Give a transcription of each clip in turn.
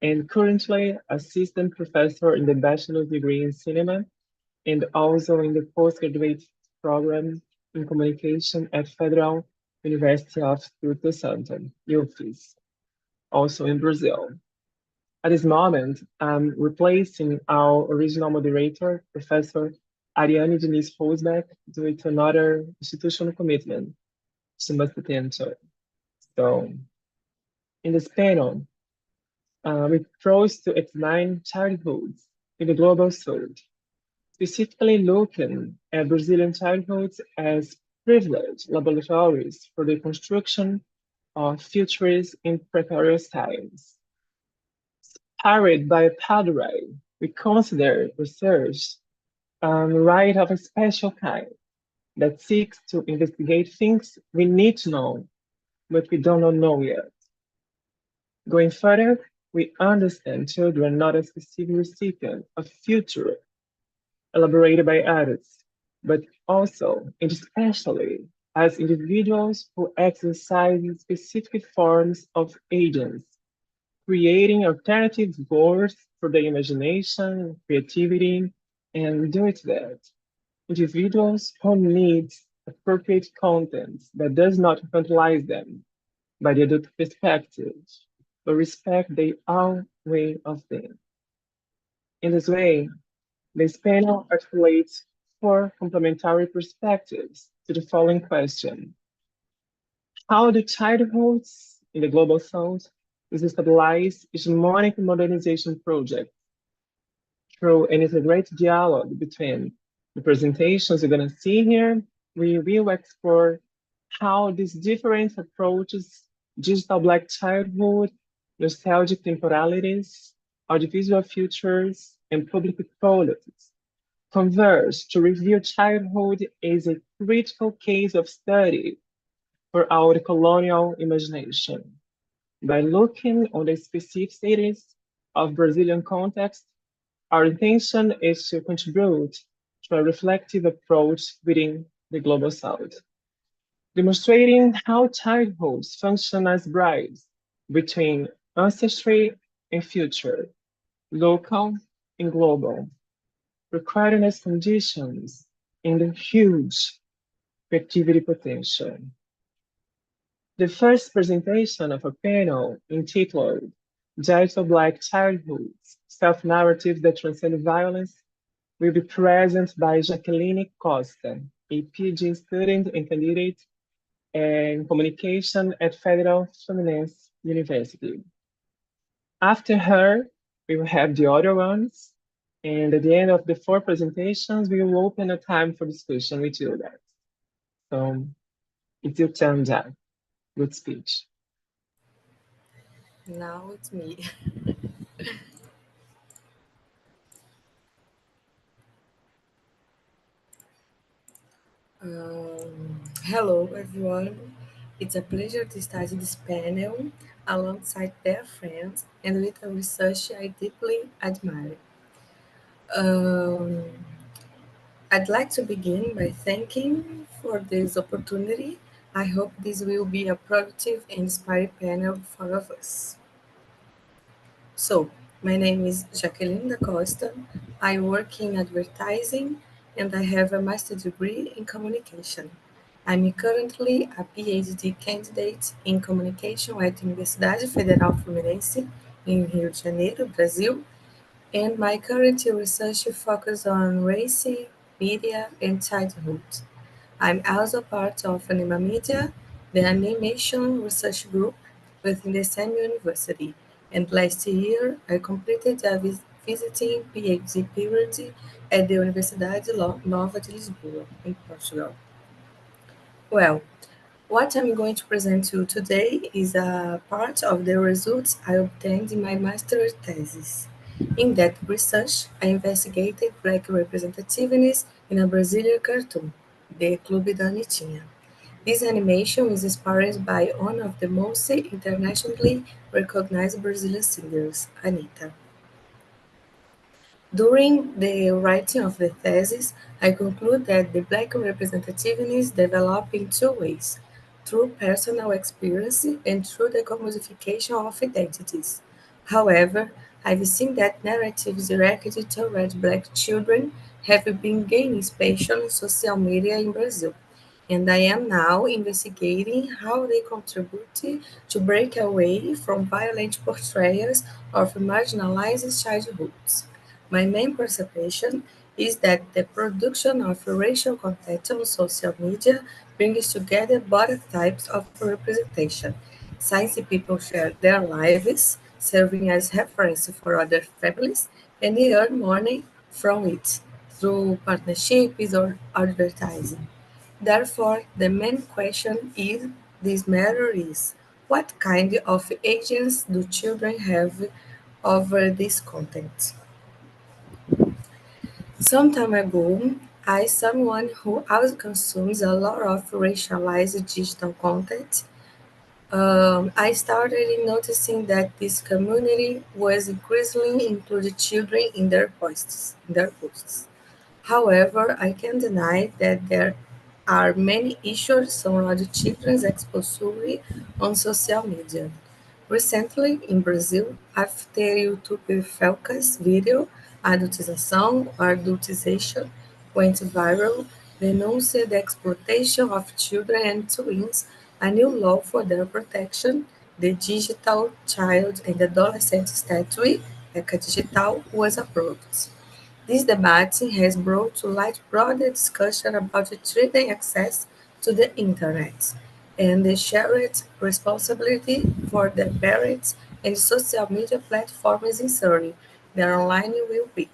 and currently assistant professor in the bachelor's degree in cinema and also in the postgraduate program in communication at Federal University of Espírito Santo, UFES, also in Brazil. At this moment, I'm replacing our original moderator, Professor Ariane Diniz Fosbeck, due to another institutional commitment she must attend to. So, in this panel, we propose to examine childhoods in the global south, specifically looking at Brazilian childhoods as privileged laboratories for the construction of futures in precarious times. Carried by a pathway, we consider research right of a special kind that seeks to investigate things we need to know, but we do not know yet. Going further, we understand children not as specific recipients of future elaborated by others, but also and especially as individuals who exercise specific forms of agency, creating alternative worlds for their imagination, creativity, and do it that. Individuals who need appropriate content that does not infantilize them by the adult perspective, but respect their own way of being. In this way, this panel articulates four complementary perspectives to the following question. How do childhoods in the global south stabilize hegemonic modernization projects through an integrated dialogue between the presentations you're going to see here? We will explore how these different approaches, digital Black childhood, nostalgic temporalities, audiovisual futures, and public politics converge to review childhood as a critical case of study for our colonial imagination. By looking on the specificities of Brazilian context, our intention is to contribute to a reflective approach within the Global South, demonstrating how childhoods function as bridges between ancestry and future, local and global, requiring as conditions in the huge creativity potential. The first presentation of a panel entitled Digital Black Childhoods, Self-Narratives that Transcend Violence will be present by Jacqueline Costa, a PhD student and candidate in communication at Federal Fluminense University. After her, we will have the other ones, and at the end of the four presentations, we will open a time for discussion with you guys. So it's your turn, Jack. Good speech. Now it's me. Hello, everyone. It's a pleasure to start this panel alongside their friends and with a research I deeply admire. Um, I'd like to begin by thanking for this opportunity. I hope this will be a productive and inspiring panel for all of us. So, my name is Jacqueline da Costa. I work in advertising and I have a master's degree in communication. I'm currently a PhD candidate in communication at Universidade Federal Fluminense in Rio de Janeiro, Brazil, and my current research focuses on race, media, and childhood. I'm also part of Anima Media, the animation research group within the same university. And last year, I completed a visiting PhD period at the Universidade Nova de Lisboa in Portugal. Well, what I'm going to present to you today is a part of the results I obtained in my master's thesis. In that research, I investigated Black representativeness in a Brazilian cartoon, the Clube da Anitinha. This animation is inspired by one of the most internationally recognized Brazilian singers, Anitta. During the writing of the thesis, I conclude that the Black representativeness developed in two ways: through personal experience and through the commodification of identities. However, I've seen that narratives directed toward Black children have been gaining space on social media in Brazil, and I am now investigating how they contribute to break away from violent portrayals of marginalized childhoods. My main perception is that the production of racial content on social media brings together both types of representation. Science people share their lives, serving as reference for other families, and they earn money from it through partnerships or advertising. Therefore, the main question is this matter is what kind of agents do children have over this content? Some time ago, I, someone who also consumes a lot of racialized digital content, I started noticing that this community was increasingly including children in their posts. However, I can't deny that there are many issues surrounding children's exposure on social media. Recently, in Brazil, after YouTube Felca's video "Adultização" or "Adultization" went viral, denounced the exploitation of children and twins, a new law for their protection, the Digital Child and Adolescent Statute, ECA Digital, was approved. This debate has brought to light broader discussion about children's access to the Internet and the shared responsibility for the parents and social media platforms ensuring their online well-being.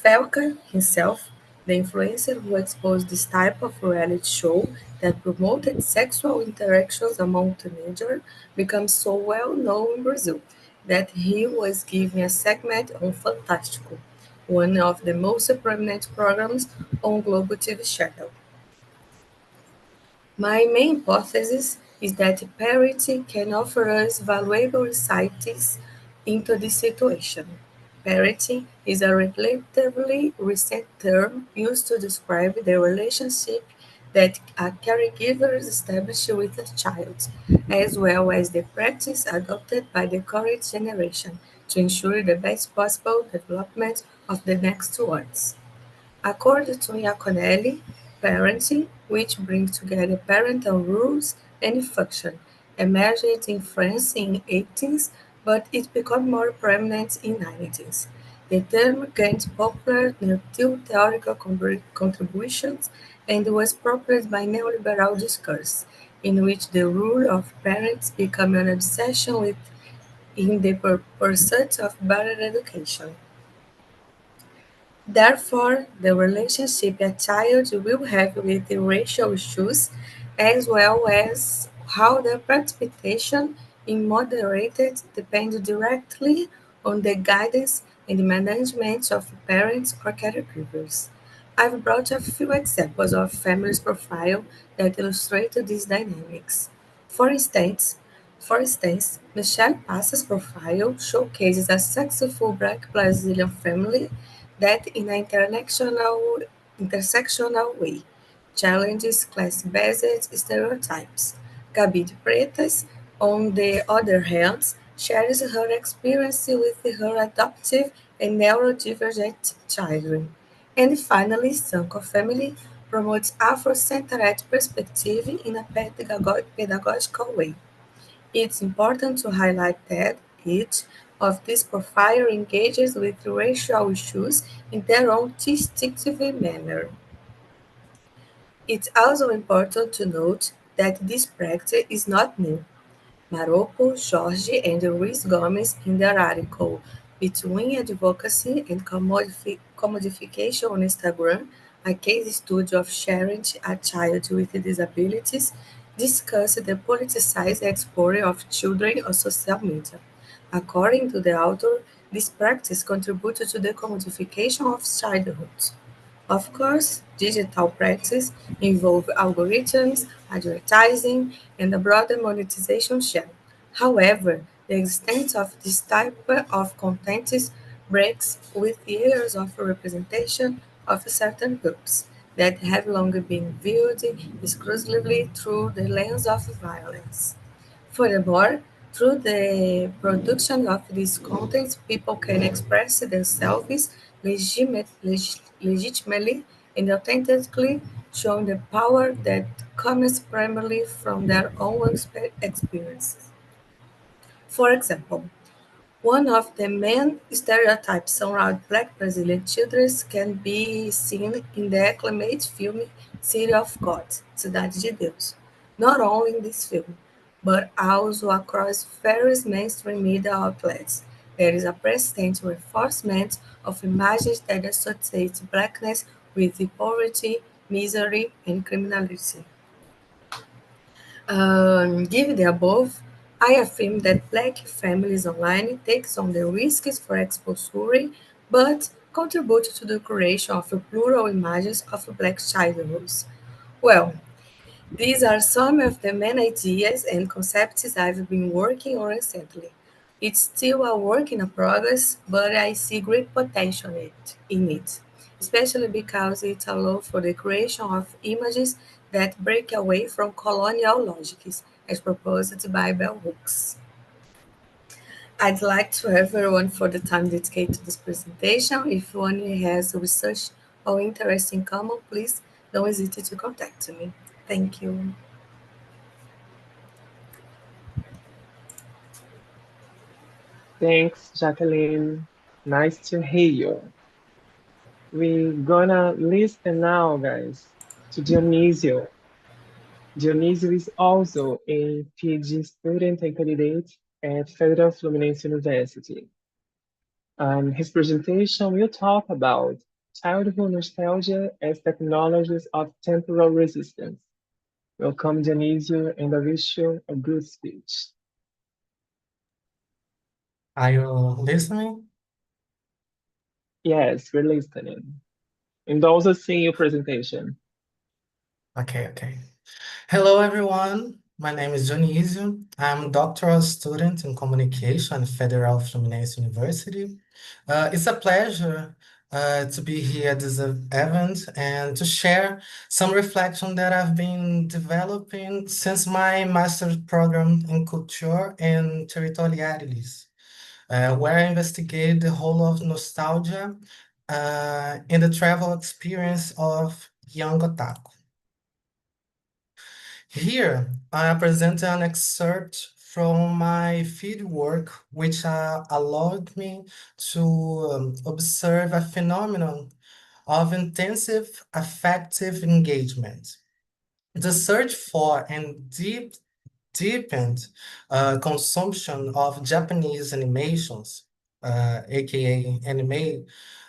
Felker himself, the influencer who exposed this type of reality show that promoted sexual interactions among teenagers, became so well known in Brazil that he was given a segment on Fantástico, one of the most prominent programs on Globo TV channel. My main hypothesis is that parenting can offer us valuable insights into this situation. Parenting is a relatively recent term used to describe the relationship that a caregiver establishes with a child, as well as the practice adopted by the current generation to ensure the best possible development of the next ones. According to Iaconelli, parenting, which brings together parental rules and function, emerged in France in 18th, but it became more prominent in 19th. The term gained popular through theoretical contributions and was propelled by neoliberal discourse, in which the role of parents became an obsession with in the pursuit of better education. Therefore, the relationship a child will have with the racial issues, as well as how their participation in moderated depend directly on the guidance and management of parents or caregivers. I've brought a few examples of families' profile that illustrate these dynamics. For instance, for instance, Michelle Passa's profile showcases a successful Black Brazilian family that in an intersectional way challenges class-based stereotypes. Gabi de Pretas, on the other hand, shares her experience with her adoptive and neurodivergent children. And finally, Sanko Family promotes Afrocentered perspective in a pedagogical way. It's important to highlight that each of these profiles engages with racial issues in their own distinctive manner. It's also important to note that this practice is not new. Marocco, Jorge, and Luis Gomes in their article "Between Advocacy and Commodification on Instagram, a case study of sharing a child with disabilities," discuss the politicized exposure of children on social media. According to the author, this practice contributed to the commodification of childhood. Of course, digital practice involve algorithms, advertising, and a broader monetization channel. However, the extent of this type of content breaks with years of representation of certain groups that have long been viewed exclusively through the lens of violence. Furthermore, Through the production of these contents, people can express themselves legitimately and authentically, showing the power that comes primarily from their own experiences. For example, one of the main stereotypes around Black Brazilian children can be seen in the acclaimed film City of God, Cidade de Deus. Not only in this film, but also across various mainstream media outlets. There is a persistent reinforcement of images that associate Blackness with poverty, misery, and criminality. Given the above, I affirm that Black families online takes on the risks for exposure, but contribute to the creation of a plural images of Black childhoods. Well, these are some of the main ideas and concepts I've been working on recently. It's still a work in progress, but I see great potential in it, especially because it allows for the creation of images that break away from colonial logics, as proposed by Bell Hooks. I'd like to everyone for the time dedicated to this presentation. If one has research or interest in common, please don't hesitate to contact me. Thank you. Thanks, Jacqueline. Nice to hear you. We're gonna listen now, guys, to Dionisio. Dionisio is also a PhD student and candidate at Federal Fluminense University. His presentation will talk about childhood nostalgia as technologies of temporal resistance. Welcome, Dionisio, and I wish you a good speech. Are you listening? Yes, we're listening. And also seeing your presentation. Okay. Hello, everyone. My name is Dionísio. I'm a doctoral student in communication at Federal Fluminense University. It's a pleasure to be here at this event and to share some reflection that I've been developing since my master's program in culture and territorialities, where I investigated the whole of nostalgia in the travel experience of young otaku. Here, I present an excerpt from my field work, which allowed me to observe a phenomenon of intensive affective engagement. The search for and deepened consumption of Japanese animations, aka anime,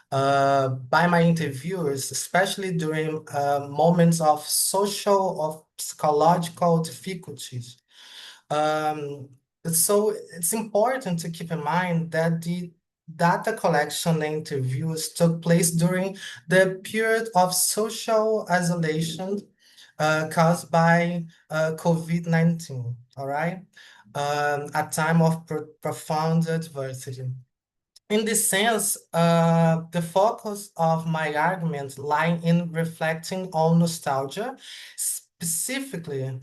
by my interviewers, especially during moments of social or psychological difficulties. Um, so it's important to keep in mind that the data collection interviews took place during the period of social isolation caused by COVID-19, all right? A time of profound adversity. In this sense, the focus of my argument lie in reflecting on nostalgia, specifically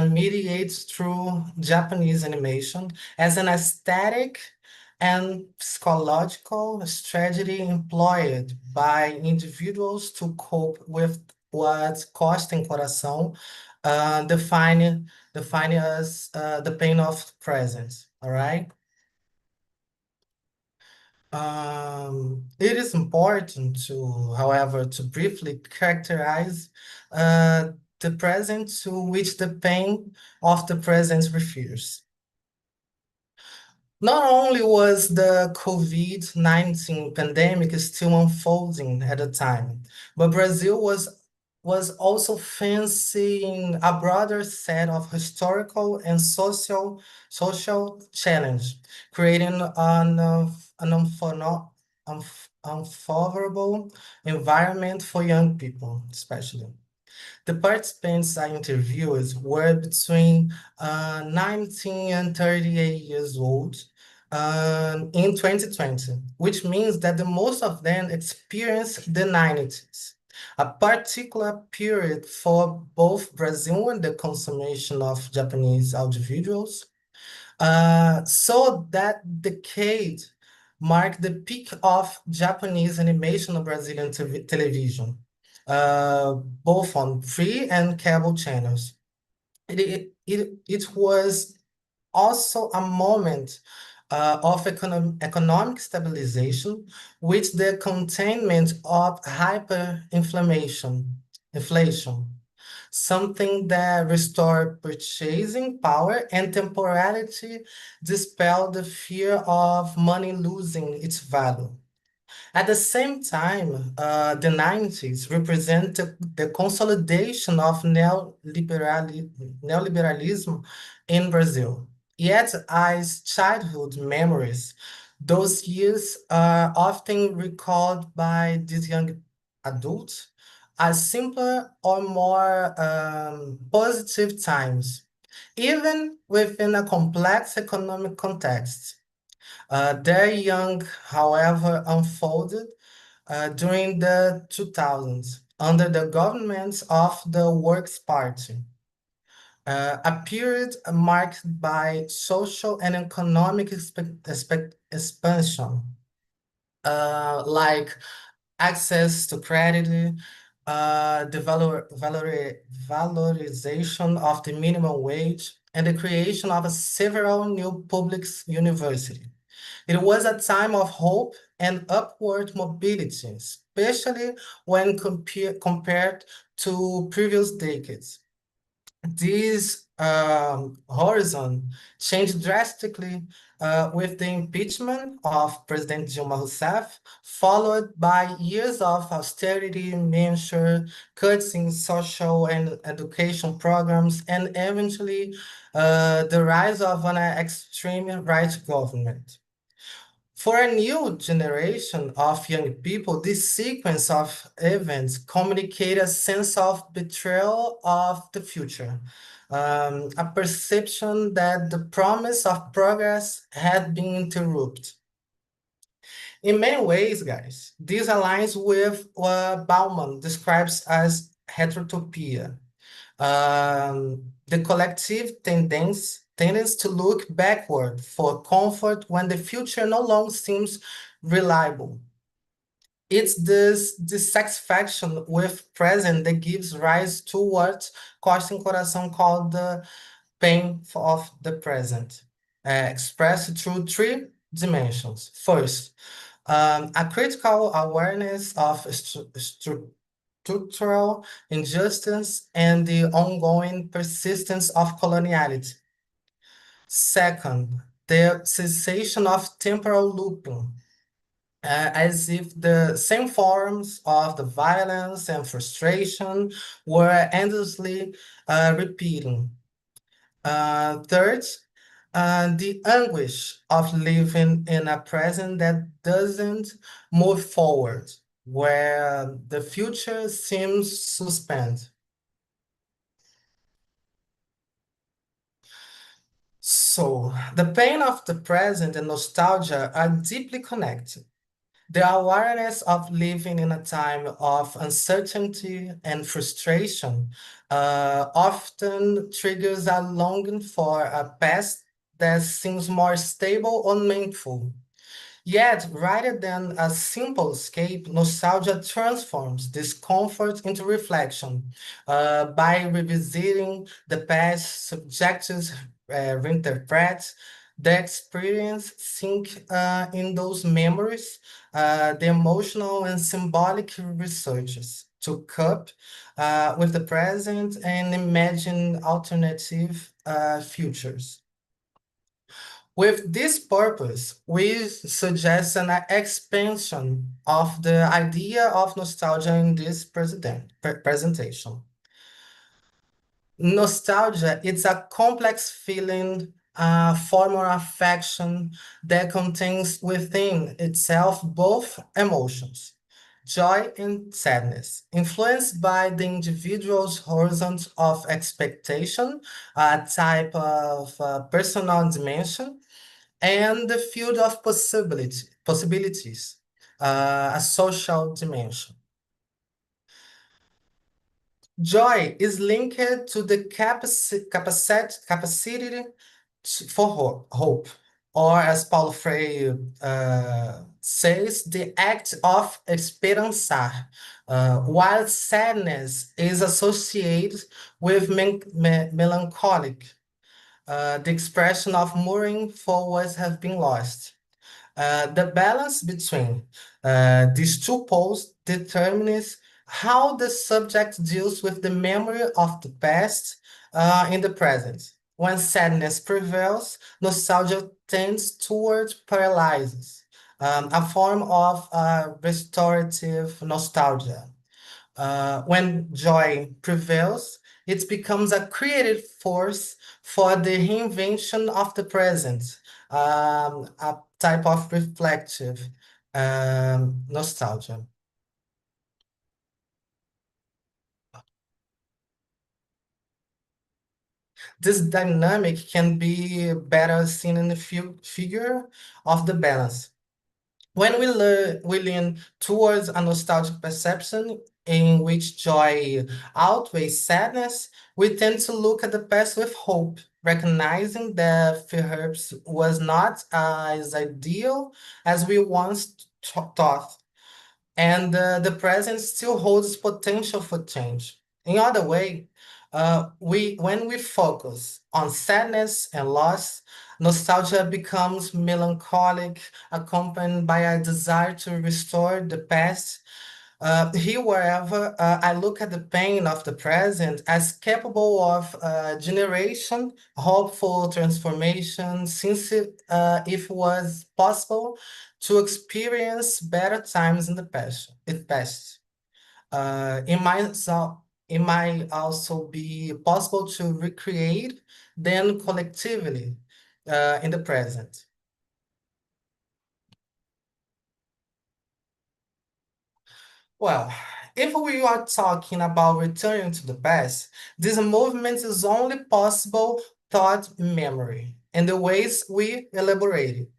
mediates through Japanese animation as an aesthetic and psychological strategy employed by individuals to cope with what Costa and Coração define as the pain of presence. All right. It is important to, however, to briefly characterize the present to which the pain of the present refers. Not only was the COVID-19 pandemic still unfolding at the time, but Brazil was also facing a broader set of historical and social challenge, creating unfavorable environment for young people, especially. The participants I interviewed were between 19 and 38 years old in 2020, which means that the most of them experienced the 90s, a particular period for both Brazil and the consummation of Japanese audiovisuals. So that decade marked the peak of Japanese animation on Brazilian television, both on free and cable channels. It was also a moment of economic stabilization with the containment of inflation, something that restored purchasing power and temporarily dispelled the fear of money losing its value. At the same time, the 90s represented the consolidation of neoliberalism in Brazil. Yet, as childhood memories, those years are often recalled by these young adults as simpler or more positive times, even within a complex economic context. Their young, however, unfolded during the 2000s under the governments of the Works Party, a period marked by social and economic expansion, like access to credit, the valorization of the minimum wage, and the creation of several new public universities. It was a time of hope and upward mobility, especially when compared to previous decades. This horizon changed drastically with the impeachment of President Dilma Rousseff, followed by years of austerity measures, cuts in social and education programs, and eventually the rise of an extreme right government. For a new generation of young people, this sequence of events communicate a sense of betrayal of the future, a perception that the promise of progress had been interrupted. In many ways, guys, this aligns with what Bauman describes as heterotopia, the collective tendency to look backward for comfort when the future no longer seems reliable. It's this dissatisfaction with present that gives rise to what Costa and Coração called the pain of the present, expressed through three dimensions. First, a critical awareness of structural injustice and the ongoing persistence of coloniality. Second, the cessation of temporal looping, as if the same forms of the violence and frustration were endlessly repeating. Third, the anguish of living in a present that doesn't move forward, where the future seems suspended. So, the pain of the present and nostalgia are deeply connected. The awareness of living in a time of uncertainty and frustration often triggers a longing for a past that seems more stable or meaningful. Yet, rather than a simple escape, nostalgia transforms discomfort into reflection. By revisiting the past, subjects reinterpret the experience, sink in those memories, the emotional and symbolic researches to cope with the present and imagine alternative futures. With this purpose, we suggest an expansion of the idea of nostalgia in this presentation. Nostalgia, it's a complex feeling, form or affection that contains within itself both emotions, joy and sadness, influenced by the individual's horizons of expectation, a type of personal dimension, and the field of possibilities, a social dimension. Joy is linked to the capacity for hope, or as Paulo Freire says, the act of esperançar. While sadness is associated with melancholic, the expression of mourning for what has been lost. The balance between these two poles determines how the subject deals with the memory of the past in the present. When sadness prevails, nostalgia tends toward paralysis, a form of restorative nostalgia. When joy prevails, it becomes a creative force for the reinvention of the present, a type of reflective nostalgia. This dynamic can be better seen in the figure of the balance. When we lean towards a nostalgic perception in which joy outweighs sadness, we tend to look at the past with hope, recognizing that perhaps was not as ideal as we once thought, and the present still holds potential for change. In other way, we when we focus on sadness and loss, nostalgia becomes melancholic, accompanied by a desire to restore the past. Here, wherever I look at the pain of the present as capable of generation, hopeful transformation, since if it was possible to experience better times in the past. It might also be possible to recreate them collectively in the present. Well, if we are talking about returning to the past, this movement is only possible thought memory and the ways we elaborate it.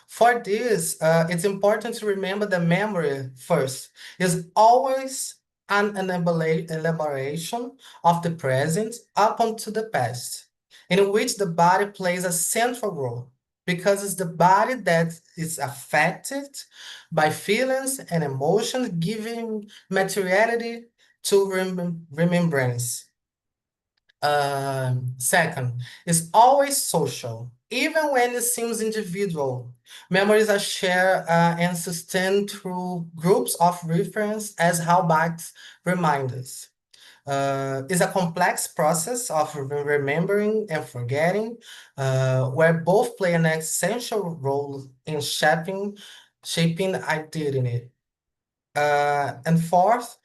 For this, it's important to remember that memory first is always an elaboration of the present up onto the past, in which the body plays a central role because it's the body that is affected by feelings and emotions, giving materiality to remembrance. Second, it's always social, even when it seems individual. Memories are shared and sustained through groups of reference, as Halbach's remind us. It's a complex process of remembering and forgetting, where both play an essential role in shaping identity. And fourth,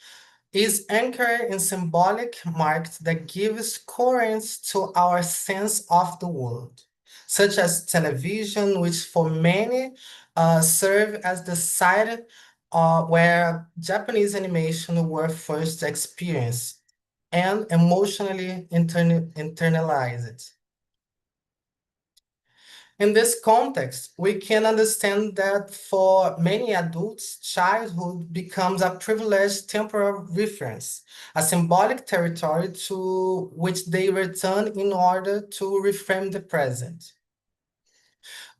is anchored in symbolic marks that gives coherence to our sense of the world, such as television, which for many serve as the site where Japanese animation were first experienced and emotionally internalized. In this context, we can understand that for many adults, childhood becomes a privileged temporal reference, a symbolic territory to which they return in order to reframe the present.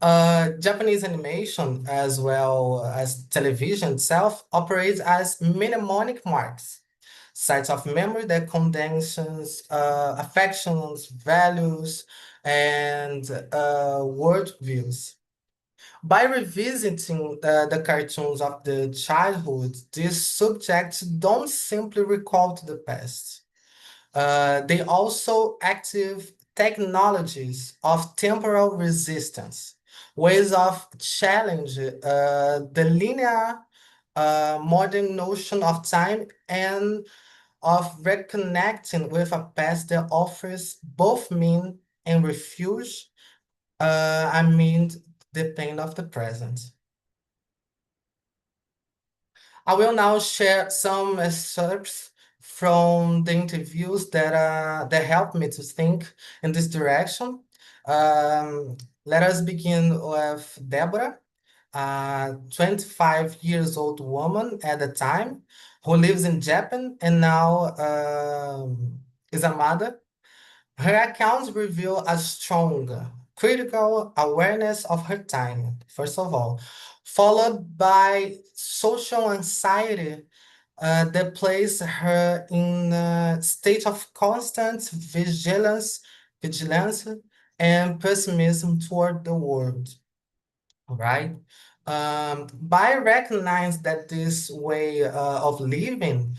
Japanese animation, as well as television itself, operates as mnemonic marks, sites of memory that condenses affections, values, and worldviews. By revisiting the cartoons of the childhood, these subjects don't simply recall to the past. They also active technologies of temporal resistance, ways of challenge the linear modern notion of time and of reconnecting with a past that offers both mean and refuge, I mean the pain of the present. I will now share some excerpts from the interviews that helped me to think in this direction. Let us begin with Deborah, a 25 years old woman at the time who lives in Japan and now is a mother. Her accounts reveal a strong critical awareness of her time, first of all, followed by social anxiety that place her in a state of constant vigilance, and pessimism toward the world, right? By recognizing that this way of living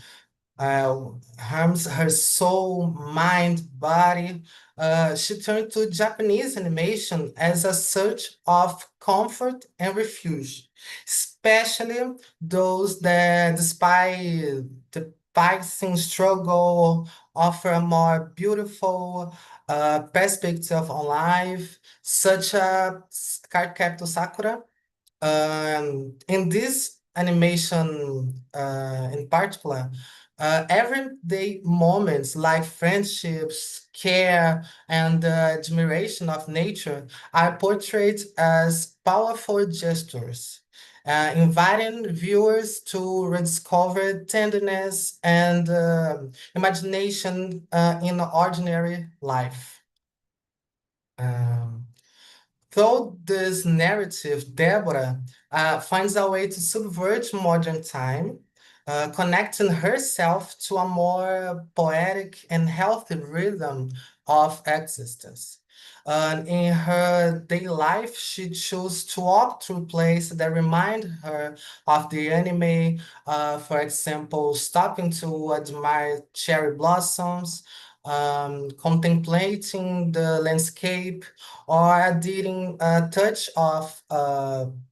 harms her soul, mind, body. She turned to Japanese animation as a search of comfort and refuge, especially those that, despite the fighting struggle, offer a more beautiful perspective on life, such as Card Captor Sakura. In this animation, in particular, everyday moments like friendships, care, and admiration of nature are portrayed as powerful gestures, inviting viewers to rediscover tenderness and imagination in ordinary life. Um, Through this narrative, Deborah finds a way to subvert modern time, connecting herself to a more poetic and healthy rhythm of existence. In her daily life, she chose to walk through places that remind her of the anime. For example, stopping to admire cherry blossoms, contemplating the landscape, or adding a touch of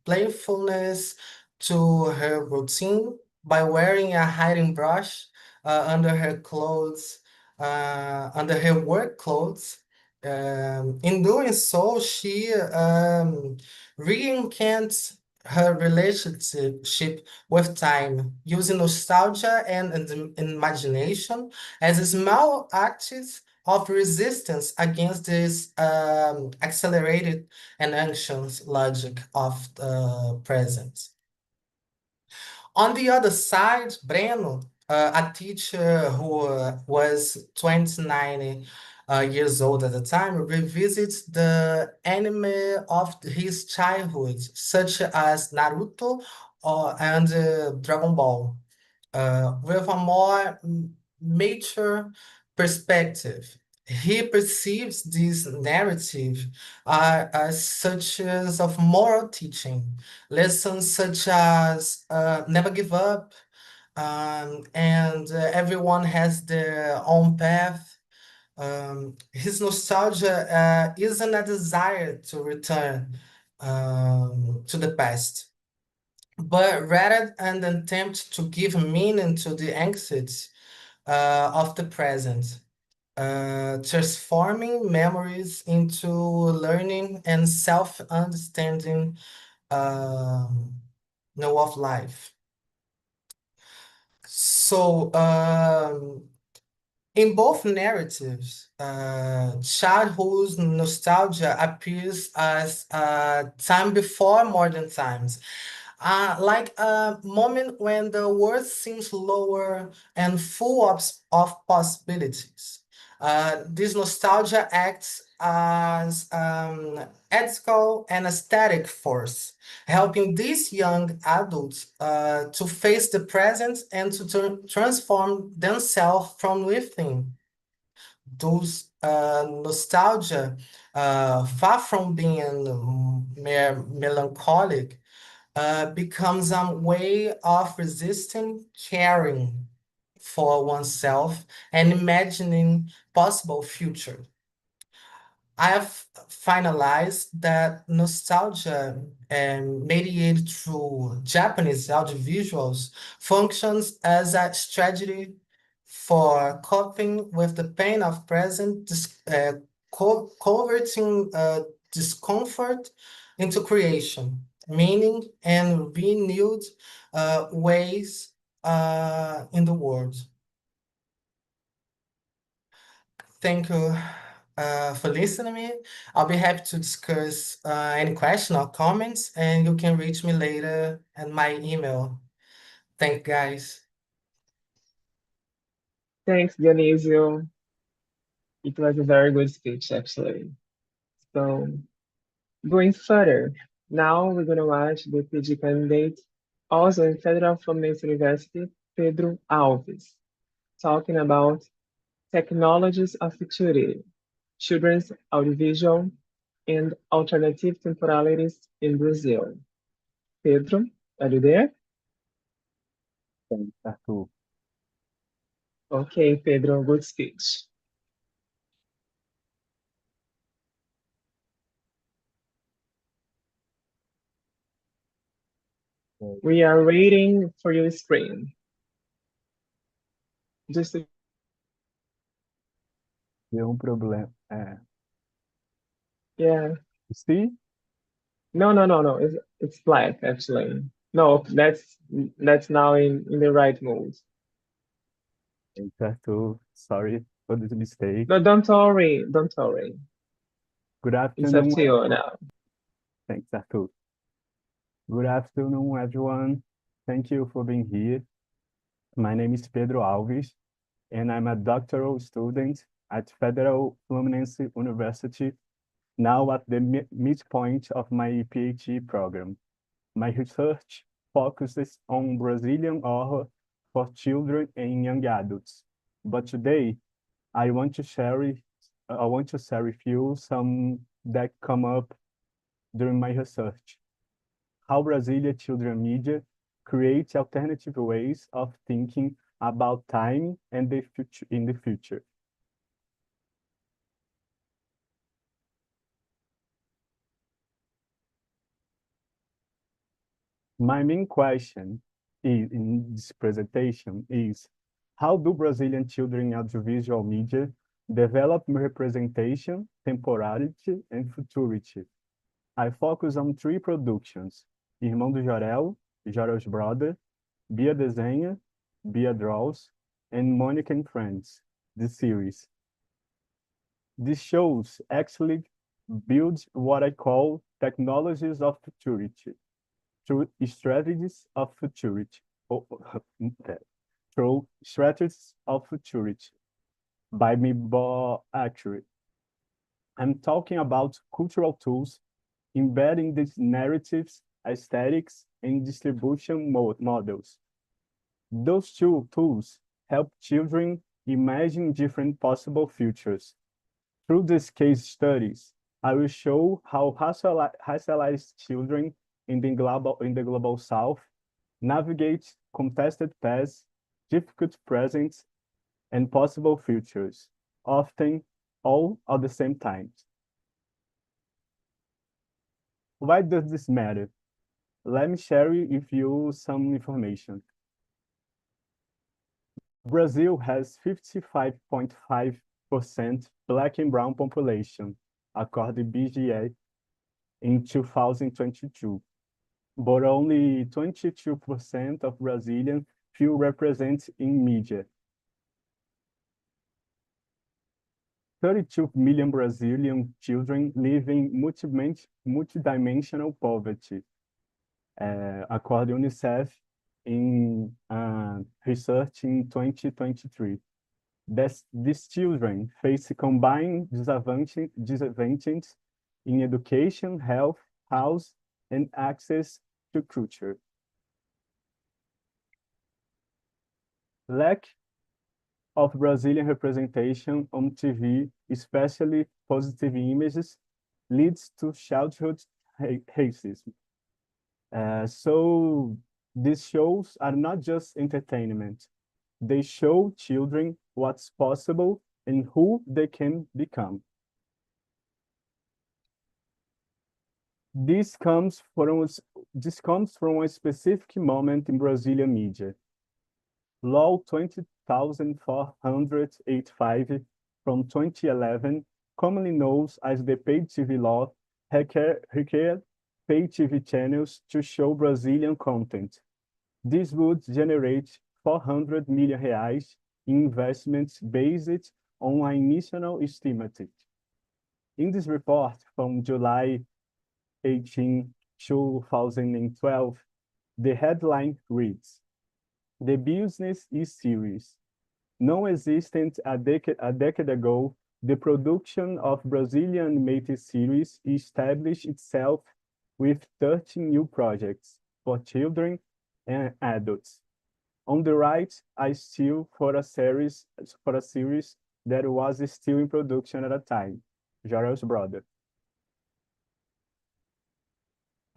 playfulness to her routine by wearing a hiding brush under her clothes, under her work clothes. In doing so, she reinvents her relationship with time, using nostalgia and imagination as a small acts of resistance against this accelerated and anxious logic of the present. On the other side, Breno, a teacher who was 29 years old at the time, revisits the anime of his childhood, such as Naruto and Dragon Ball, with a more mature perspective. He perceives this narrative as such as of moral teaching, lessons such as never give up, and everyone has their own path. His nostalgia isn't a desire to return to the past, but rather an attempt to give meaning to the anxieties of the present, transforming memories into learning and self-understanding of life. So, in both narratives, childhood nostalgia appears as time before modern times, like a moment when the world seems lower and full of possibilities. This nostalgia acts as ethical and aesthetic force, helping these young adults to face the present and to transform themselves from within. Those nostalgia, far from being mere melancholic, becomes a way of resisting caring for oneself and imagining possible future. I have finalized that nostalgia mediated through Japanese audiovisuals functions as a strategy for coping with the pain of present, converting discomfort into creation, meaning, and renewed ways in the world. Thank you for listening to me. I'll be happy to discuss any question or comments, and you can reach me later at my email. Thank you, guys. Thanks, Dionisio. It was a very good speech, actually. So Going further, now we're going to watch the PG candidate, also in Federal Fluminense University, Pedro Alves, talking about technologies of futurity, children's audiovisual, and alternative temporalities in Brazil. Pedro, are you there? Thanks, Arthur. Okay, Pedro, good speech. É, We are waiting for your screen. Just a, deu um problema. yeah. See? No, no, no, no. It's black actually. No, that's now in the right mode. Thanks, Arthur. Sorry for this mistake. No, don't worry, don't worry. Good It's up afternoon. to you now. Thanks, Arthur. Good afternoon, everyone. Thank you for being here. My name is Pedro Alves, and I'm a doctoral student at Federal Fluminense University, now at the midpoint of my PhD program. My research focuses on Brazilian horror for children and young adults. But today, I want to share with you some that come up during my research. How Brazilian children media creates alternative ways of thinking about time and the future in the future. My main question in this presentation is, how do Brazilian children in audiovisual media develop representation, temporality, and futurity? I focus on three productions: Irmão do Jorel, Jorel's Brother, Bia Desenha, Bia Draws, and Monica and Friends, the series. These shows actually build what I call technologies of futurity through strategies of futurity. Oh, through strategies of futurity by me more accurate. I'm talking about cultural tools embedding these narratives, aesthetics, and distribution models. Those two tools help children imagine different possible futures. Through these case studies, I will show how racialized children in the global South navigate contested paths, difficult presents, and possible futures, often all at the same time. Why does this matter? Let me share with you some information. Brazil has 55.5% Black and Brown population, according to BGA in 2022, but only 22% of Brazilians feel represented in media. 32 million Brazilian children live in multidimensional poverty, according to UNICEF in research in 2023. These children face combined disadvantages in education, health, house, and access to culture. Lack of Brazilian representation on TV, especially positive images, leads to childhood racism. So these shows are not just entertainment. They show children what's possible and who they can become. This comes from a specific moment in Brazilian media. Law 20,485 from 2011, commonly known as the paid TV law, required paid TV channels to show Brazilian content. This would generate 400 million reais in investments based on an initial estimate. In this report from July 18, 2012, the headline reads, "The business is serious. Non-existent a decade ago, The production of Brazilian animated series established itself with 13 new projects for children and adults. On the right, I still for a series that was still in production at a time, Jorel's Brother.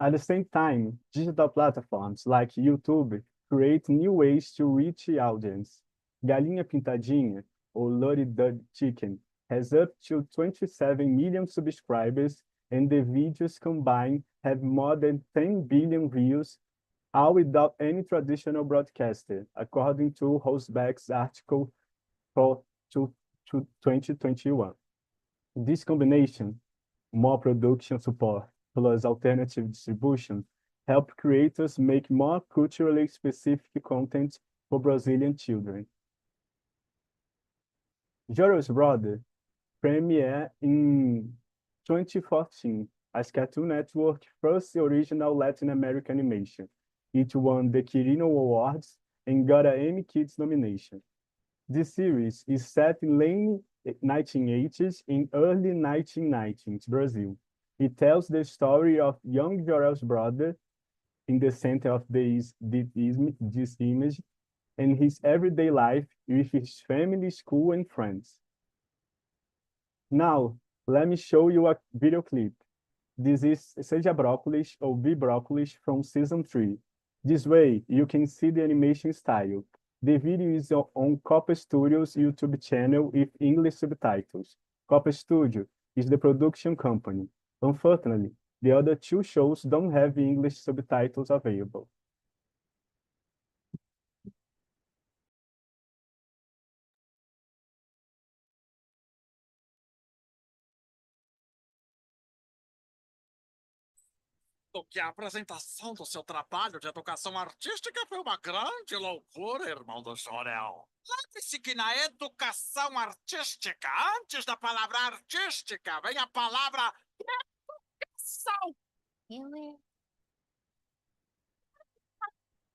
At the same time, digital platforms like YouTube create new ways to reach audience. Galinha Pintadinha, or Lorry Dud Chicken, has up to 27 million subscribers, and the videos combined have more than 10 billion views, all without any traditional broadcaster, according to Rosbeck's article for 2021. This combination, more production support plus alternative distribution, help creators make more culturally specific content for Brazilian children. Jorel's Brother premiered in 2014 as Cartoon Network's first original Latin American animation. It won the Quirino Awards and got an Emmy Kids nomination. This series is set in late 1980s and early 1990s Brazil. It tells the story of young Jorel's brother in the center of this image and his everyday life with his family, school, and friends. Now, let me show you a video clip. This is Seja Brócolis or Be Brócolis from season 3. This way, you can see the animation style. The video is on Copa Studios' YouTube channel with English subtitles. Copa Studio is the production company. Unfortunately, the other two shows don't have English subtitles available. Que a apresentação do seu trabalho de educação artística foi uma grande loucura, irmão do Jorel. Lembre-se que na educação artística, antes da palavra artística, vem a palavra educação.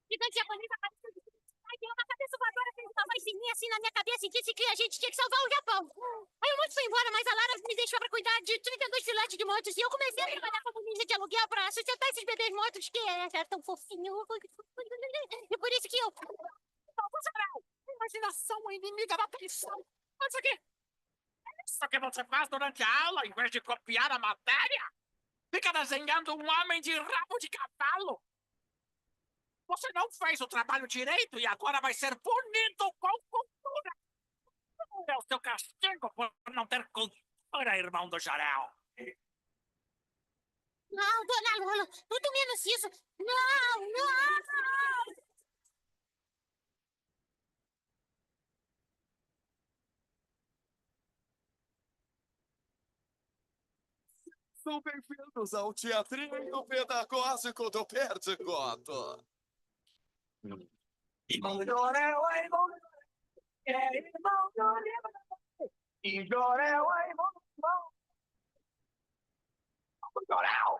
Gigante japonês apareceu de e deu uma cabeça voadora, fez uma vozinha assim na minha cabeça e disse que a gente tinha que salvar o Japão. Aí o monte foi embora, mas a Lara me deixou pra cuidar de 32 filetes de mortos e eu comecei a trabalhar como ninja de aluguel pra sustentar esses bebês mortos que era tão fofinho. E por isso que eu... Imaginação inimiga da atenção. Mas isso aqui... Isso que você faz durante a aula, em vez de copiar a matéria? Fica desenhando um homem de rabo de cavalo. Você não fez o trabalho direito e agora vai ser punido com cultura. É o seu castigo por não ter cultura, irmão do Jorel. Não, dona Lula, tudo menos isso. Não, não! São bem-vindos ao Teatrinho Pedagógico do Perdigoto. Irmão do Jorel, irmão do Jorel. E Jorel, irmão do Jorel.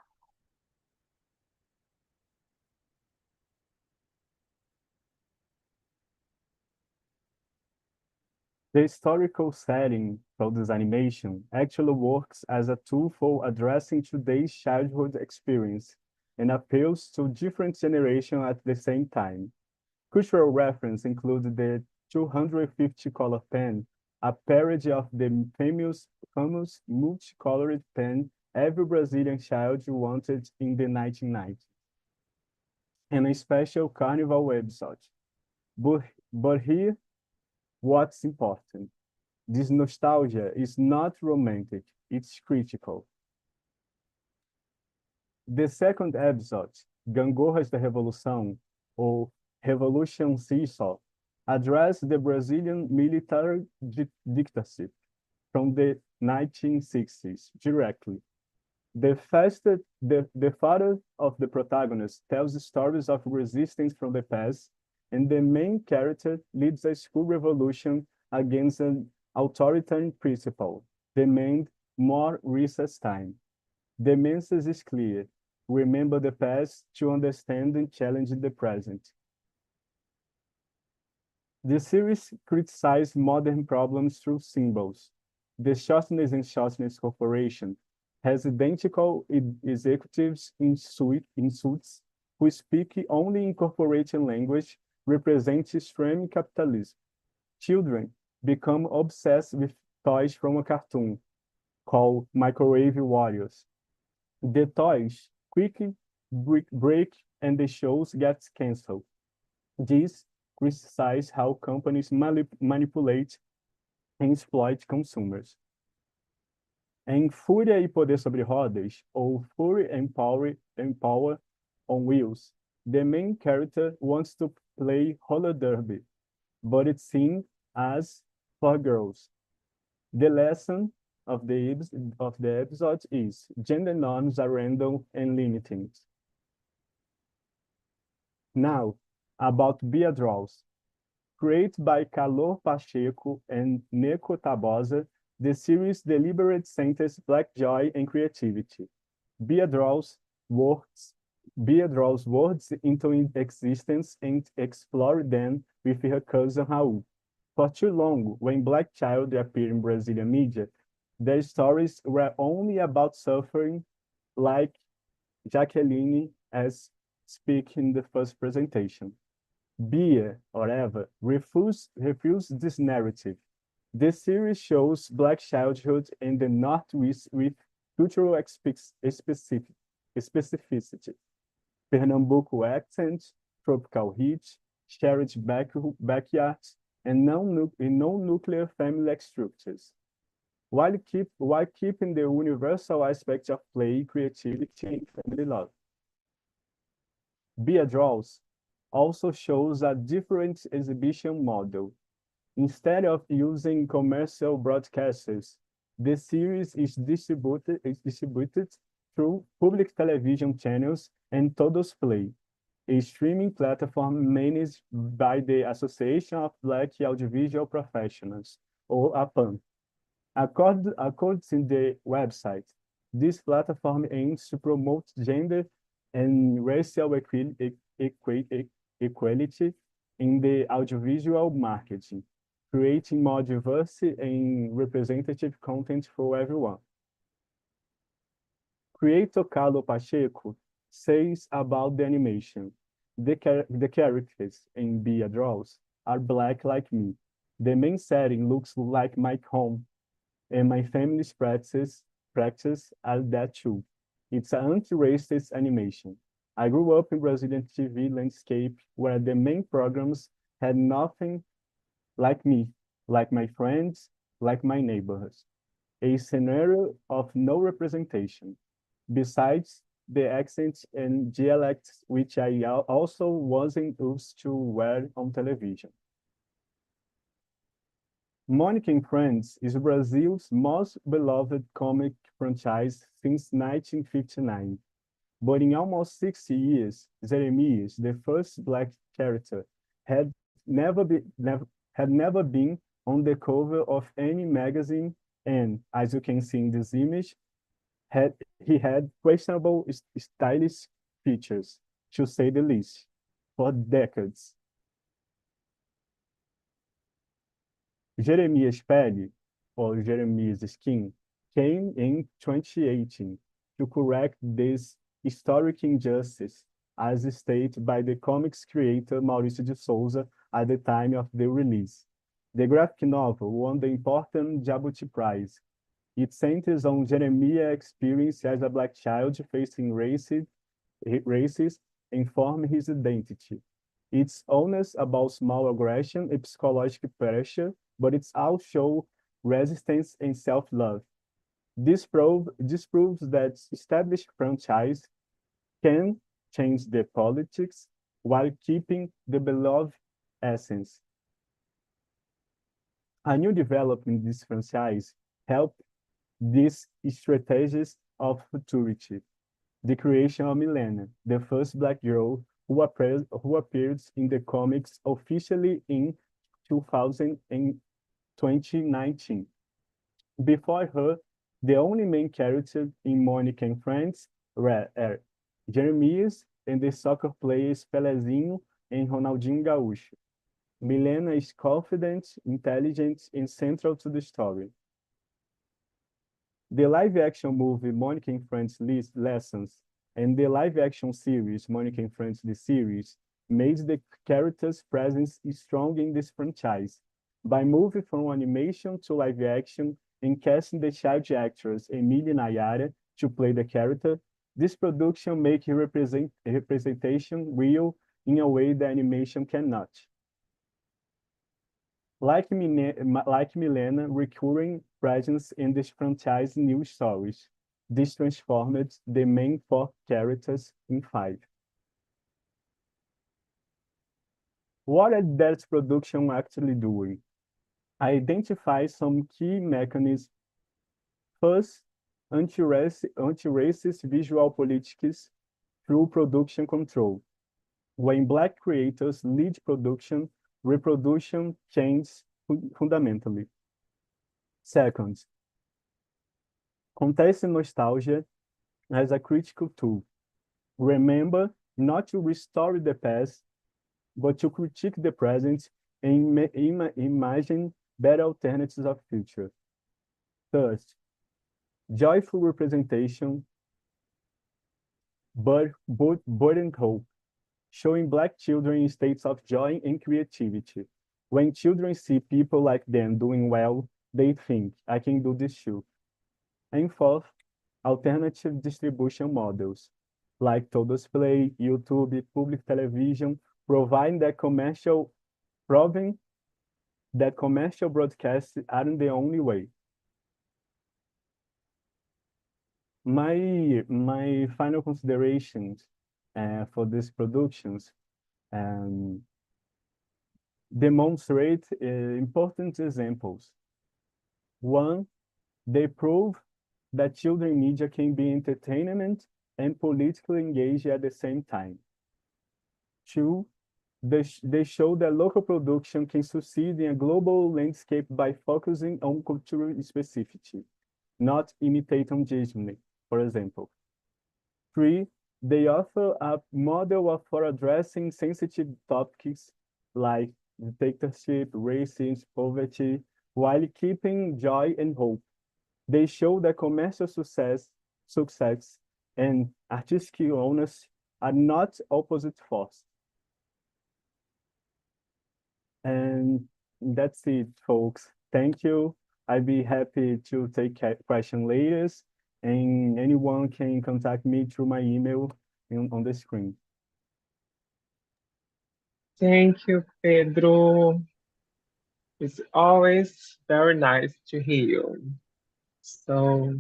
The historical setting for this animation actually works as a tool for addressing today's childhood experience and appeals to different generations at the same time. Cultural references include the 250 color pen, a parody of the famous multicolored pen every Brazilian child wanted in the 1990s, and a special carnival episode. But here, what's important? This nostalgia is not romantic, it's critical. The second episode, Gangorras da Revolução, or Revolution Seesaw, addressed the Brazilian military dictatorship from the 1960s directly. The father of the protagonist tells stories of resistance from the past, and the main character leads a school revolution against an authoritarian principle, demand more recess time. The message is clear. Remember the past to understand and challenge the present. The series criticizes modern problems through symbols. The Shortness and Shortness Corporation has identical executives in suits who speak only in corporation language, represent extreme capitalism. Children become obsessed with toys from a cartoon called Microwave Warriors. The toys quickly break and the shows get canceled. This criticizes how companies manipulate and exploit consumers. Em Fúria e Poder sobre Rodas, ou Fury and Power on Wheels, the main character wants to play roller derby, but it's seen as for girls. The lesson of the episode is gender norms are random and limiting. Now, about Bia Draws. Created by Calor Pacheco and Neko Tabosa, the series deliberately centers black joy and creativity. Bia draws words, Bia draws words into existence and explores them with her cousin Raul. For too long, when black children appear in Brazilian media, their stories were only about suffering, like Jaqueline as speak in the first presentation. Bia, or Eva, refuse this narrative. This series shows Black childhood in the Northwest with cultural specificity, Pernambuco accent, tropical heat, shared backyards, and non-nuclear family structures, while keeping the universal aspect of play, creativity, and family love. Bia Draws also shows a different exhibition model. Instead of using commercial broadcasters, the series is distributed through public television channels and Todos Play, a streaming platform managed by the Association of Black Audiovisual Professionals, or APAM. According to the website, this platform aims to promote gender and racial equality in the audiovisual marketing, creating more diverse and representative content for everyone. Creator Carlo Pacheco says about the animation. The characters in Bia Draws are black like me. The main setting looks like my home, and my family's practice are that too. It's an anti-racist animation. I grew up in Brazilian TV landscape where the main programs had nothing like me, like my friends, like my neighborhoods. A scenario of no representation. Besides the accents and dialects which I also wasn't used to wear on television. Monica and Friends is Brazil's most beloved comic franchise since 1959. But in almost 60 years, Jeremias, the first black character, had never been on the cover of any magazine, and as you can see in this image, he had questionable stylish features, to say the least, for decades. Jeremias Pele, or Jeremias Skin, came in 2018 to correct this historic injustice as stated by the comics creator Maurício de Souza at the time of the release. The graphic novel won the important Jabuti Prize. It centers on Jeremiah's experience as a black child facing racism and forming his identity. It's honest about small aggression and psychological pressure, but it's also resistance and self-love. This proves that established franchise can change the politics while keeping the beloved essence. A new development in this franchise helped these strategies of futurity. The creation of Milena, the first black girl who appeared in the comics officially in 2019. Before her, the only main character in Monica and Friends were Jeremias and the soccer players Pelezinho and Ronaldinho Gaúcho. Milena is confident, intelligent, and central to the story. The live-action movie Monica and Friends Lessons and the live-action series Monica and Friends the series made the characters' presence strong in this franchise. By moving from animation to live action and casting the child actress Emilia Nayara to play the character, this production makes representation real in a way that animation cannot. Like Milena, recurring presence in this franchise new stories. This transformed the main four characters in five. What is that production actually doing? Identify some key mechanisms. First, anti-racist visual politics through production control. When Black creators lead production, reproduction changes fundamentally. Second, context nostalgia as a critical tool. Remember not to restore the past, but to critique the present and imagine better alternatives of future. Third, joyful representation, but and hope, showing Black children in states of joy and creativity. When children see people like them doing well, they think, I can do this too. And fourth, alternative distribution models, like Todos Play, YouTube, public television, proving that commercial broadcasts aren't the only way. My final considerations for these productions demonstrate important examples. One, they prove that children media can be entertainment and politically engaged at the same time. Two, they show that local production can succeed in a global landscape by focusing on cultural specificity, not imitating Disney, for example. Three, they offer a model for addressing sensitive topics like dictatorship, racism, poverty, while keeping joy and hope. They show that commercial success, and artistic owners are not opposite forces. And that's it, folks. Thank you. I'd be happy to take question later, and anyone can contact me through my email on the screen. Thank you, Pedro. It's always very nice to hear you. So,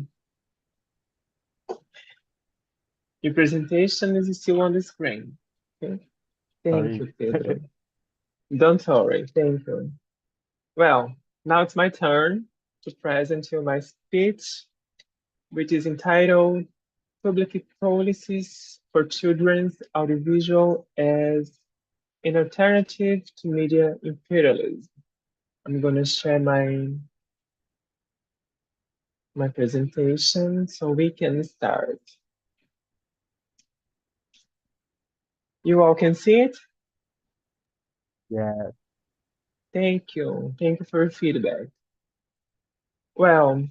your presentation is still on the screen. Okay? Thank Sorry. you, Pedro. Don't worry. Thank you. Well, now it's my turn to present you my speech, which is entitled Public Policies for Children's Audiovisual as an Alternative to Media Imperialism. I'm going to share my presentation so we can start. You all can see it? Yeah. Thank you. Thank you for your feedback. Well,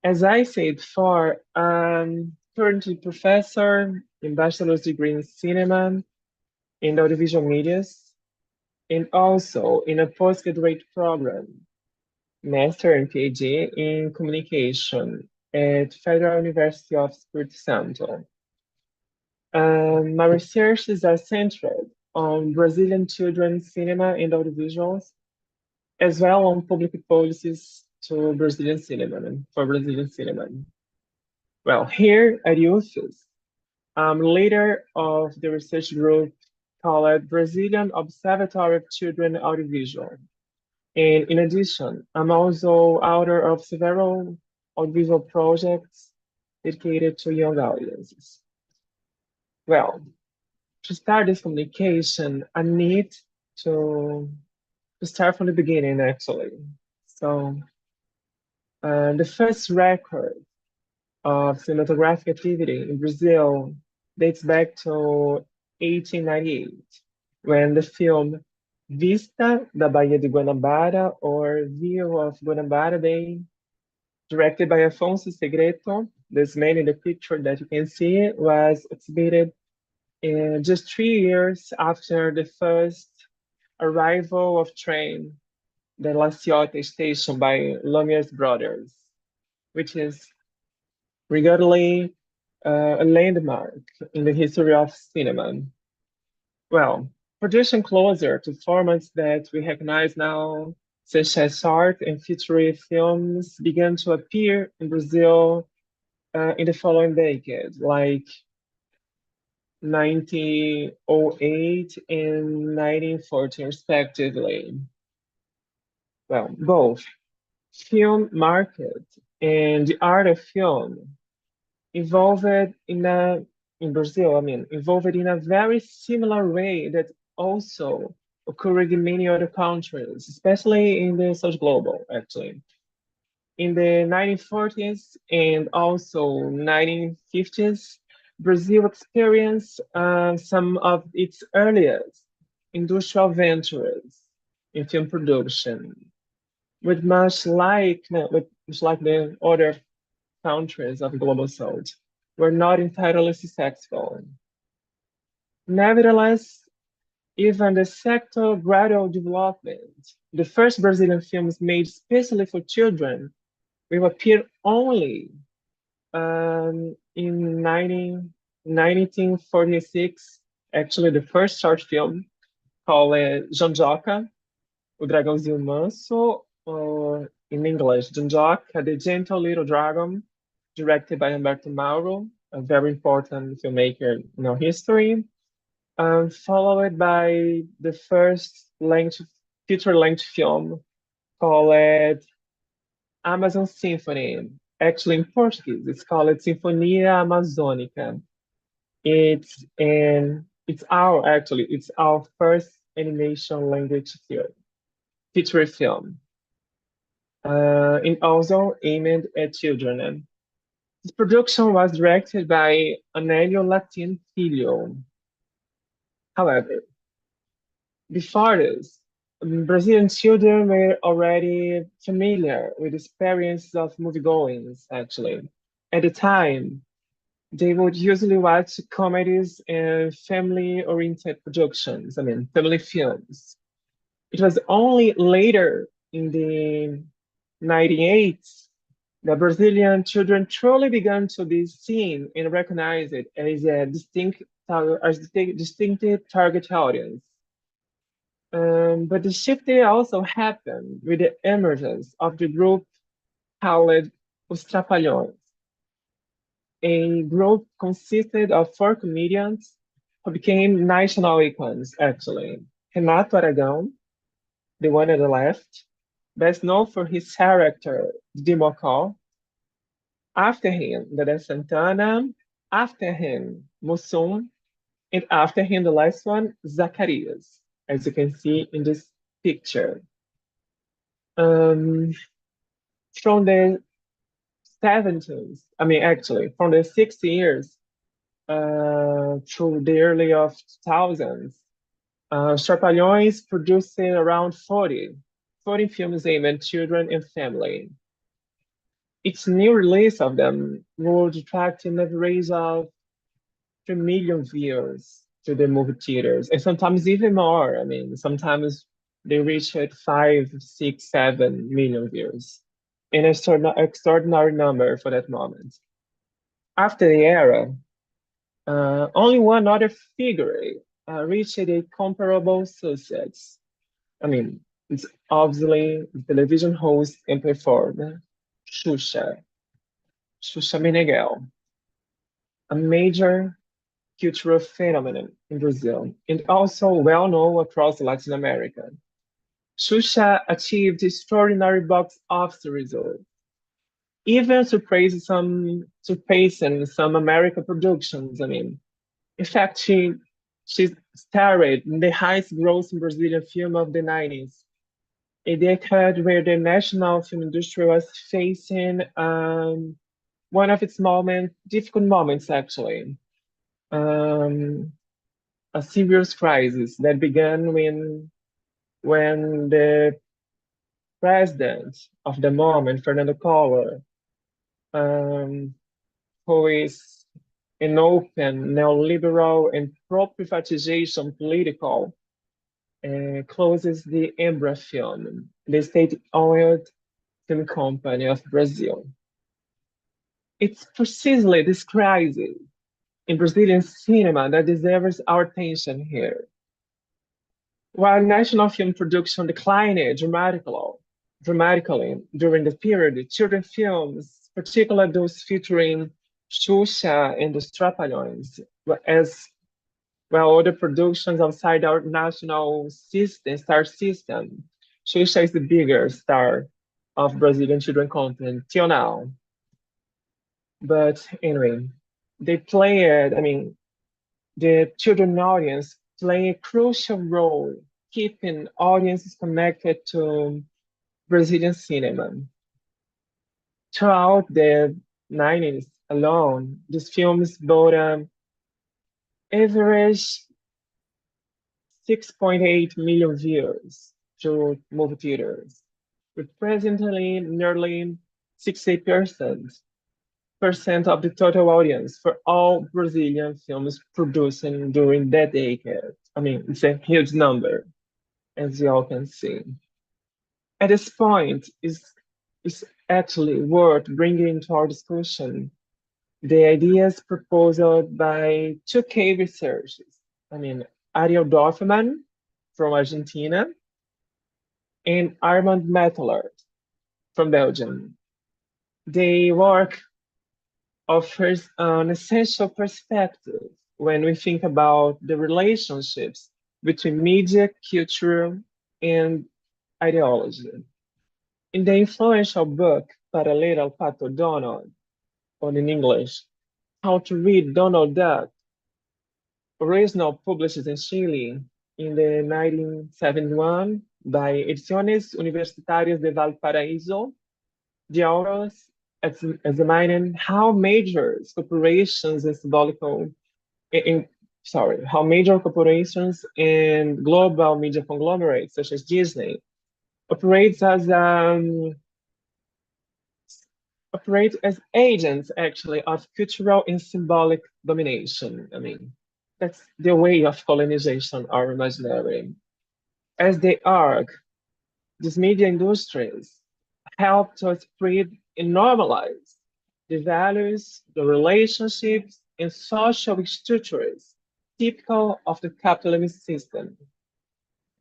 as I said before, I'm currently professor in bachelor's degree in cinema and audiovisual medias, and also in a postgraduate program, master and PhD in communication at Federal University of Espírito Santo. My researches are centered on Brazilian children's cinema and audiovisuals, as well on public policies to Brazilian cinema and for Brazilian cinema. Well, here at UFES, I'm leader of the research group called Brazilian Observatory of Children Audiovisual. And in addition, I'm also author of several audiovisual projects dedicated to young audiences. Well, to start this communication, I need to, to start from the beginning, actually. So, the first record of cinematographic activity in Brazil dates back to 1898, when the film Vista da Baía de Guanabara, or View of Guanabara Bay, directed by Afonso Segreto. This man in the picture that you can see was exhibited in just 3 years after the first arrival of train, the La Ciotat station by Lumiere's brothers, which is regardless a landmark in the history of cinema. Well, producing closer to formats that we recognize now, such as short and feature films, began to appear in Brazil in the following decade, like 1908 and 1914, respectively. Well, both film market and the art of film evolved in a in Brazil, evolved in a very similar way that also occurred in many other countries, especially in the South Global, actually. In the 1940s and also 1950s, Brazil experienced some of its earliest industrial ventures in film production, with much like the other countries of global south were not entirely successful. Nevertheless, even the sector gradual development, the first Brazilian films made especially for children will appear only in 1946, actually the first short film called Janjoca, O Dragãozinho Manso, or in English, Janjoca, The Gentle Little Dragon, directed by Humberto Mauro, a very important filmmaker in our history, followed by the first feature-length film called Amazon Symphony. Actually, in Portuguese, it's called Sinfonia Amazônica. It's our first animation language film, feature film, and also aimed at children. This production was directed by Anelio Latin Filho. However, before this, Brazilian children were already familiar with the experience of moviegoings, actually. At the time, they would usually watch comedies and family-oriented productions, family films. It was only later in the 98 that Brazilian children truly began to be seen and recognized as a distinctive target audience. But the shift also happened with the emergence of the group called Os Trapalhões. A group consisted of four comedians who became national icons, actually. Renato Aragão, the one at the left, best known for his character, Didi Mocó. After him, Dada Santana. After him, Mussum. And after him, the last one, Zacarias, as you can see in this picture. Um, from the 70s, actually, from the 60 years through the early of 2000s, Trapalhões producing around 40 films aimed at children and family. Each new release of them would attract an average of 3 million viewers to the movie theaters, and sometimes even more. Sometimes they reach at 5, 6, 7 million viewers. An extraordinary number for that moment. After the era, only one other figure reached a comparable success. It's obviously the television host and performer, Xuxa, Xuxa Meneghel, a major cultural phenomenon in Brazil and also well known across Latin America. Xuxa achieved extraordinary box office results, even surpassing some American productions. In fact, she starred in the highest grossing Brazilian film of the 90s, a decade where the national film industry was facing one of its difficult moments, actually. Um, a serious crisis that began when the president of the moment, Fernando Collor, um, who is an open neoliberal and pro-privatization political, closes the Embra film, the state-owned film company of Brazil. It's precisely this crisis in Brazilian cinema that deserves our attention here. While national film production declined dramatically during the period, children films, particularly those featuring Xuxa and the Trapalhões, as well other productions outside our national system, star system. Xuxa is the bigger star of Brazilian children content till now. But anyway, they played, I mean, the children audience play a crucial role keeping audiences connected to Brazilian cinema. Throughout the 90s alone, these films brought an average 6.8 million viewers to movie theaters, representing nearly 60% of the total audience for all Brazilian films produced during that decade. I mean, it's a huge number, as you all can see. At this point, is actually worth bringing into our discussion the ideas proposed by 2K researchers. I mean, Ariel Dorfman from Argentina and Armand Mettelard from Belgium. They work offers an essential perspective when we think about the relationships between media, culture, and ideology. In the influential book Paralelo Pato Donald, or in English, How to Read Donald Duck, original published in Chile in the 1971 by Ediciones Universitarias de Valparaíso, the authors examining how major corporations and symbolical in, sorry, how major corporations and global media conglomerates such as Disney operates as operate as agents actually of cultural and symbolic domination. I mean, that's the way of colonization or imaginary. As they argue, these media industries help to spread and normalize the values, the relationships, and social structures typical of the capitalist system,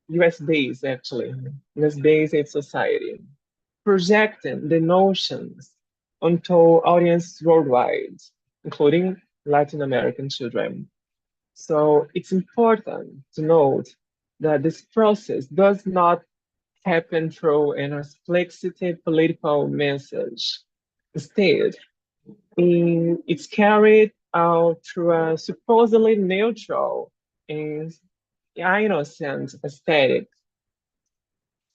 US based actually, US based in society, projecting the notions onto audiences worldwide, including Latin American children. So it's important to note that this process does not happen through an explicit political message. Instead, it's carried out through a supposedly neutral and innocent aesthetic.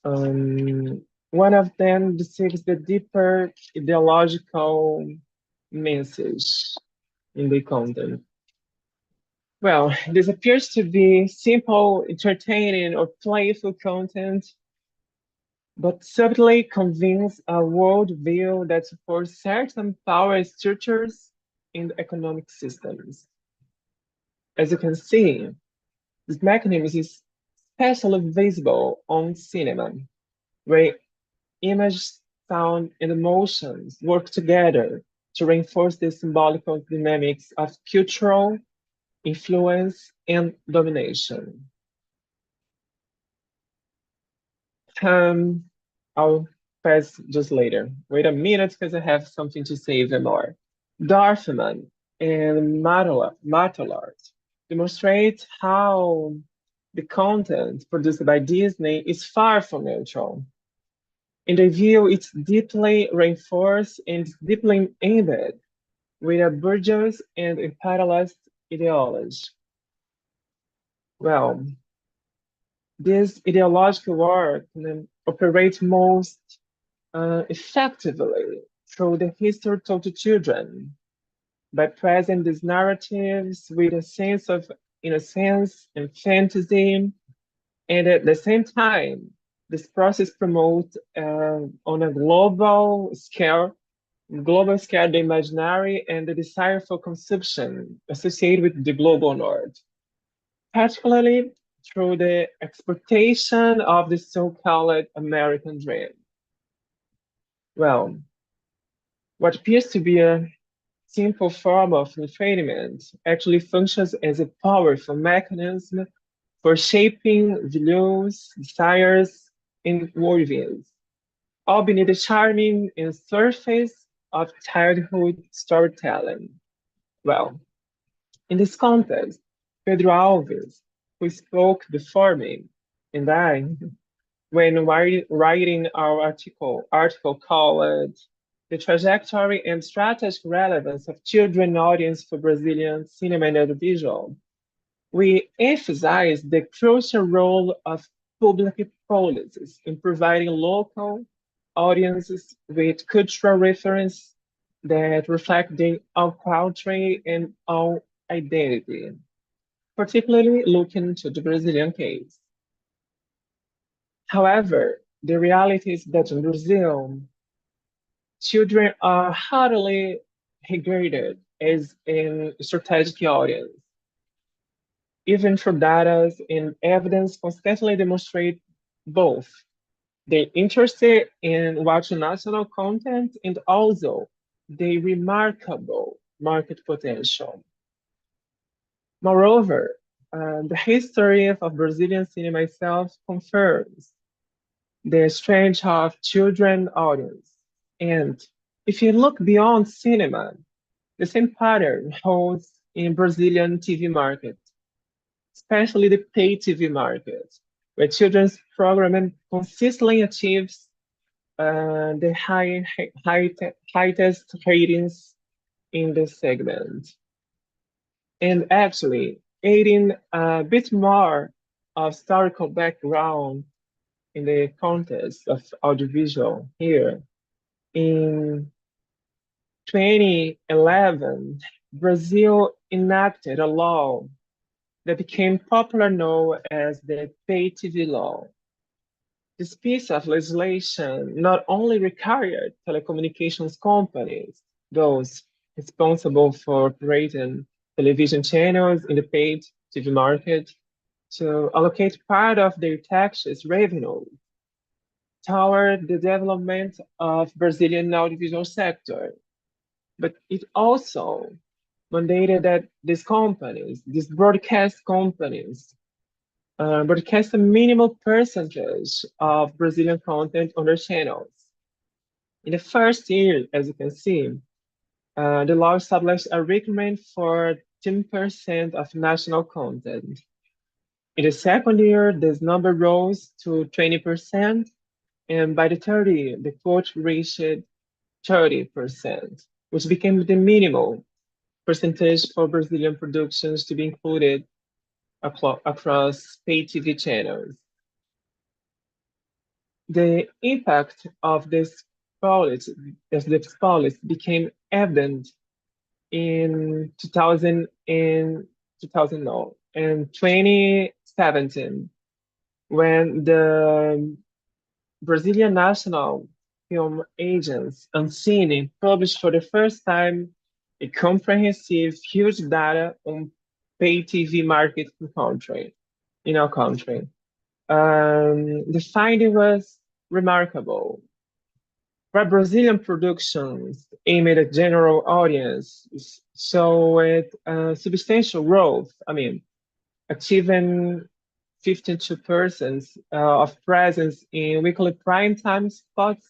One of them receives the deeper ideological message in the content. Well, this appears to be simple, entertaining, or playful content, but subtly conveys a worldview that supports certain power structures in the economic systems. As you can see, this mechanism is especially visible on cinema, where image, sound, and emotions work together to reinforce the symbolical dynamics of cultural influence and domination. Um, I'll pass just later. Wait a minute, because I have something to say even more. Dorfman and Martelart demonstrate how the content produced by Disney is far from neutral. In the view, it's deeply reinforced and deeply embedded with a bourgeois and imperialist ideology. Well, this ideological work operates most effectively through the history told to children by present these narratives with a sense of innocence and fantasy, and at the same time, this process promotes on a global scale global scale, the imaginary, and the desire for consumption associated with the global north, particularly through the exploitation of the so-called American dream. Well, what appears to be a simple form of entrainment actually functions as a powerful mechanism for shaping values, desires, and worldviews, all beneath the charming and surface of childhood storytelling. Well, in this context, Pedro Alves, who spoke before me, and I, when writing our article called The Trajectory and Strategic Relevance of Children Audience for Brazilian Cinema and Audiovisual, we emphasize the crucial role of public policies in providing local audiences with cultural reference that reflect their own culture and own identity, particularly looking to the Brazilian case. However, the reality is that in Brazil, children are hardly regarded as a strategic audience, even for data and evidence constantly demonstrate both. They're interested in watching national content and also the remarkable market potential. Moreover, the history of Brazilian cinema itself confirms the strength of children audience. And if you look beyond cinema, the same pattern holds in Brazilian TV market, especially the pay TV market, where children's programming consistently achieves the highest ratings in the segment. And actually, adding a bit more of historical background in the context of audiovisual here. In 2011, Brazil enacted a law that became popularly known as the Pay TV Law. This piece of legislation not only required telecommunications companies, those responsible for operating television channels in the paid TV market, to allocate part of their taxes revenue toward the development of Brazilian audiovisual sector, but it also mandated that these companies, these broadcast companies, broadcast a minimal percentage of Brazilian content on their channels. In the first year, as you can see, the law established a requirement for 10% of national content. In the second year, this number rose to 20%, and by the third year, the quote reached 30%, which became the minimal percentage for Brazilian productions to be included across pay TV channels. The impact of this policy became evident in 2000 and 2017, when the Brazilian National Film Agency, Ancine, published for the first time a comprehensive, huge data on pay TV market in our country. The finding was remarkable. Where Brazilian productions aimed at a general audience showed substantial growth. I mean, achieving 52% of presence in weekly primetime spots,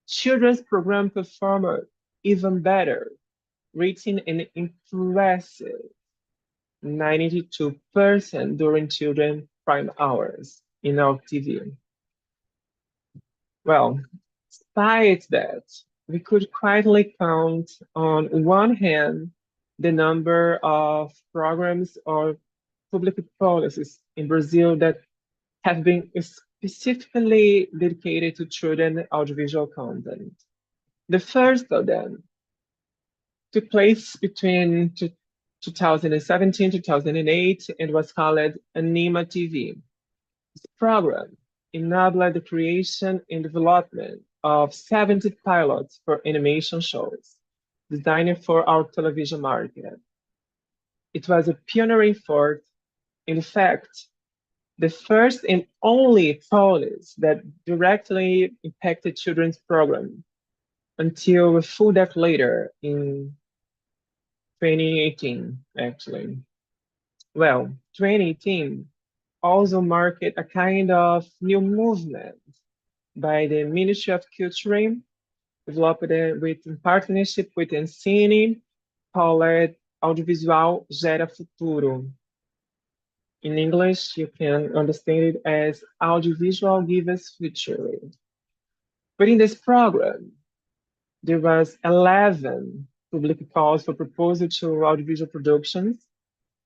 children's program performed even better, reaching an impressive 92% during children prime hours in our TV. Well, despite that, we could quietly count on one hand the number of programs or public policies in Brazil that have been specifically dedicated to children audiovisual content. The first of them took place between 2017 2008 and was called Anima TV. This program enabled the creation and development of 70 pilots for animation shows designed for our television market. It was a pioneer effort, in fact, the first and only policy that directly impacted children's programming until a full decade later in 2018, actually. Well, 2018 also marked a kind of new movement by the Ministry of Culture, developed with in partnership with Ensine, called Audiovisual Gera Futuro. In English, you can understand it as audiovisual gives future. But in this program, there was 11 public calls for proposal to audiovisual productions,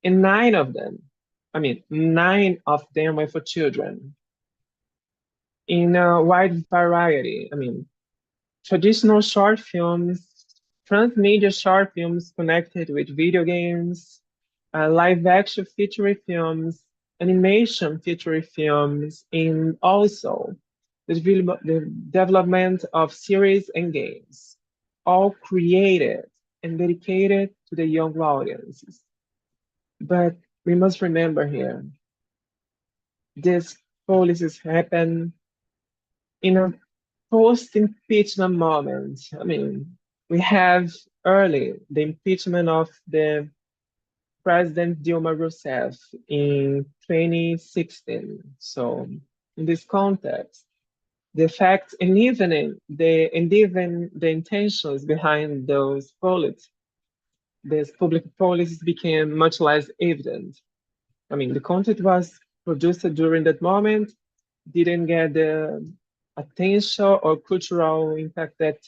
and nine of them were for children in a wide variety. Traditional short films, transmedia short films connected with video games, live action feature films, animation feature films, and also the development of series and games, all created and dedicated to the young audiences. But we must remember here, these policies happen in a post-impeachment moment. We have early the impeachment of the President Dilma Rousseff in 2016. So in this context, the facts and even the intentions behind those policies, these public policies became much less evident. The content was produced during that moment, didn't get the attention or cultural impact that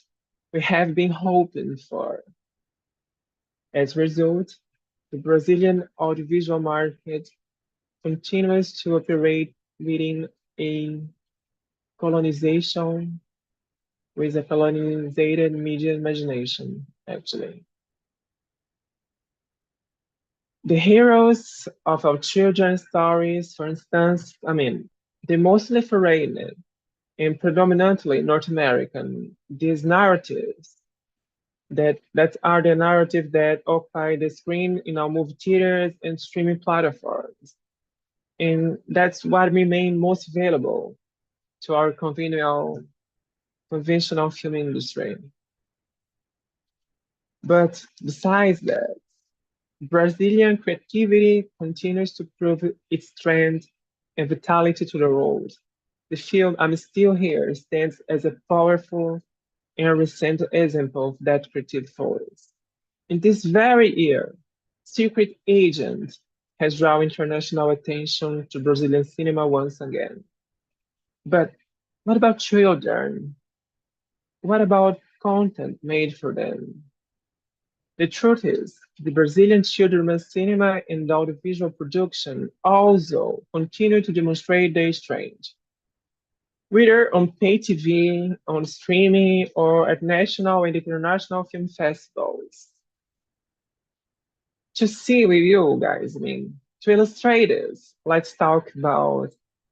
we have been hoping for. As a result, the Brazilian audiovisual market continues to operate within a colonization with a colonized media imagination, actually. The heroes of our children's stories, for instance, they're mostly foreign and predominantly North American. These narratives that are the narratives that occupy the screen in our movie theaters and streaming platforms. And that's what remain most valuable to our conventional film industry. But besides that, Brazilian creativity continues to prove its strength and vitality to the world. The film I'm Still Here stands as a powerful and recent example of that creative force. In this very year, Secret Agent has drawn international attention to Brazilian cinema once again. But what about children? What about content made for them? The truth is, the Brazilian children's cinema and audiovisual production also continue to demonstrate their strength. Whether on pay TV, on streaming, or at national and international film festivals. To see with you guys, to illustrate this, let's talk about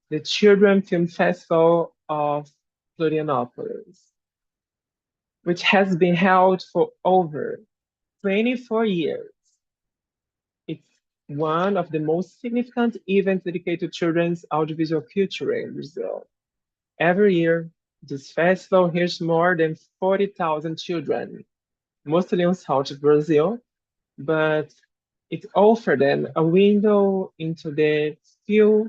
the Children Film Festival of Florianopolis, which has been held for over 24 years. It's one of the most significant events dedicated to children's audiovisual culture in Brazil. Every year, this festival hears more than 40,000 children, mostly on South Brazil, but it offered them a window into the full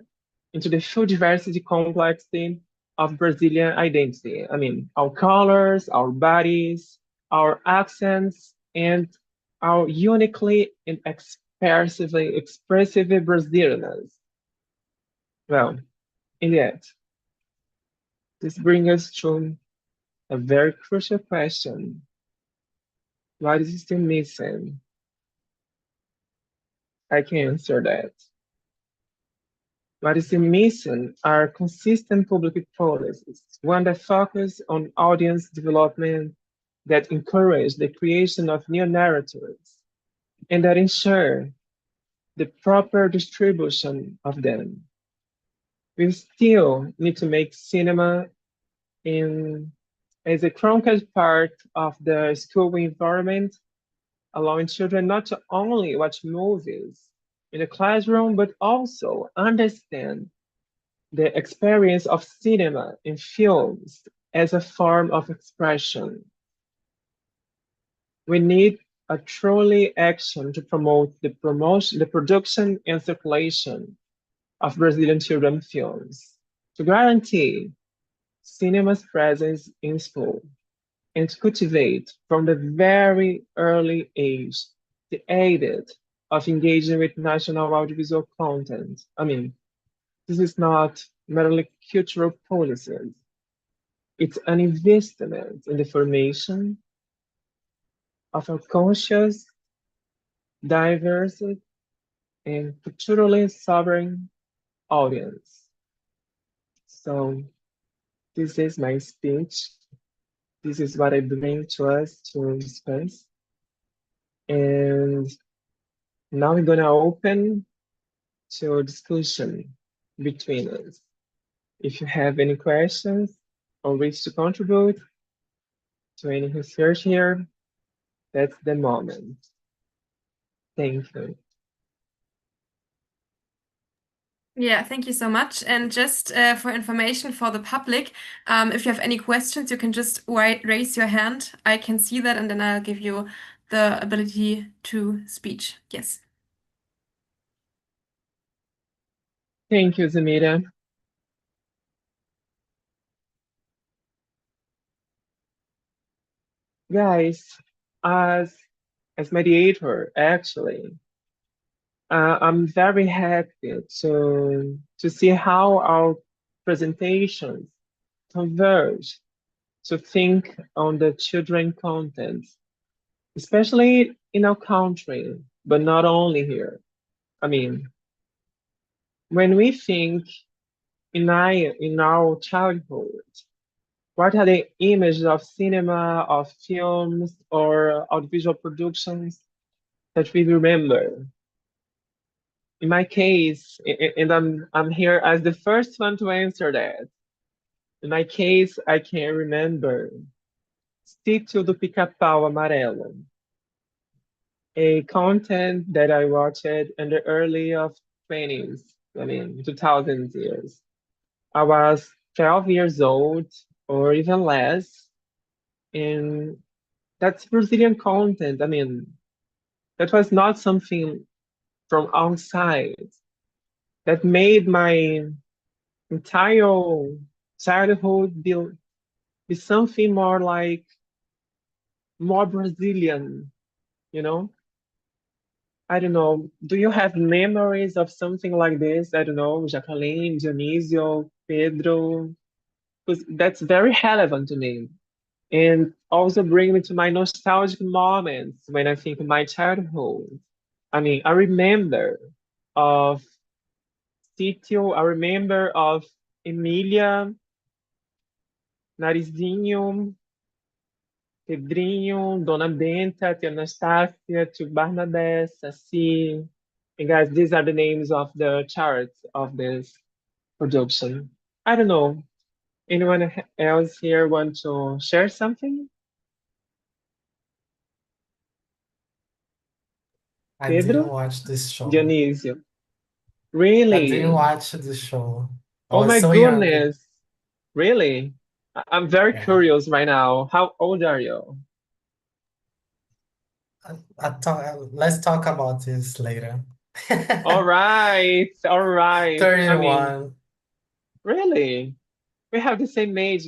diversity complexity of Brazilian identity. Our colors, our bodies, our accents, and our uniquely and expressive Brazilianness. Well, and yet, this brings us to a very crucial question. What is still missing? I can answer that. What is missing are consistent public policies, one that focus on audience development, that encourage the creation of new narratives, and that ensure the proper distribution of them. We still need to make cinema in as a critical part of the school environment, allowing children not to only watch movies in the classroom, but also understand the experience of cinema and films as a form of expression. We need a truly action to promote the production and circulation of Brazilian children films, to guarantee cinema's presence in school, and to cultivate from the very early age the habit of engaging with national audiovisual content. I mean, this is not merely cultural policies. It's an investment in the formation of a conscious, diverse, and culturally sovereign audience. So this is my speech. This is what I bring to us to discuss. And now we're gonna open to discussion between us. If you have any questions or wish to contribute to any research here, that's the moment. Thank you. Yeah, thank you so much. And just for information for the public, if you have any questions, you can just raise your hand. I can see that, and then I'll give you the ability to speak. Yes. Thank you, Zamira. Guys, as as mediator, actually, I'm very happy to see how our presentations converge to think on the children content, especially in our country, but not only here. I mean, when we think in our childhood, what are the images of cinema, of films, or audiovisual productions that we remember? In my case, and I'm here as the first one to answer that. In my case, I can remember Sítio do Pica-Pau Amarelo, a content that I watched in the early of 20s, I mean 2000s years. I was 12 years old or even less, and that's Brazilian content. I mean, that was not something from outside that made my entire childhood be something more like more Brazilian, you know? I don't know. Do you have memories of something like this? I don't know, Jacqueline, Dionisio, Pedro, because that's very relevant to me. And also bring me to my nostalgic moments when I think of my childhood. I mean, I remember of Sítio, I remember of Emília, Narizinho, Pedrinho, Dona Benta, Tia Anastácia, Tio Barnabé, Saci. And guys, these are the names of the charts of this production. I don't know. Anyone else here want to share something? I didn't Pedro? watch this show. Dionisio. I didn't Really? watch the show. I Oh was my so young. goodness. Really? I'm very Yeah. curious right now. How old are you? Let's talk about this later. All right. All right. I mean, 31. really? We have the same age,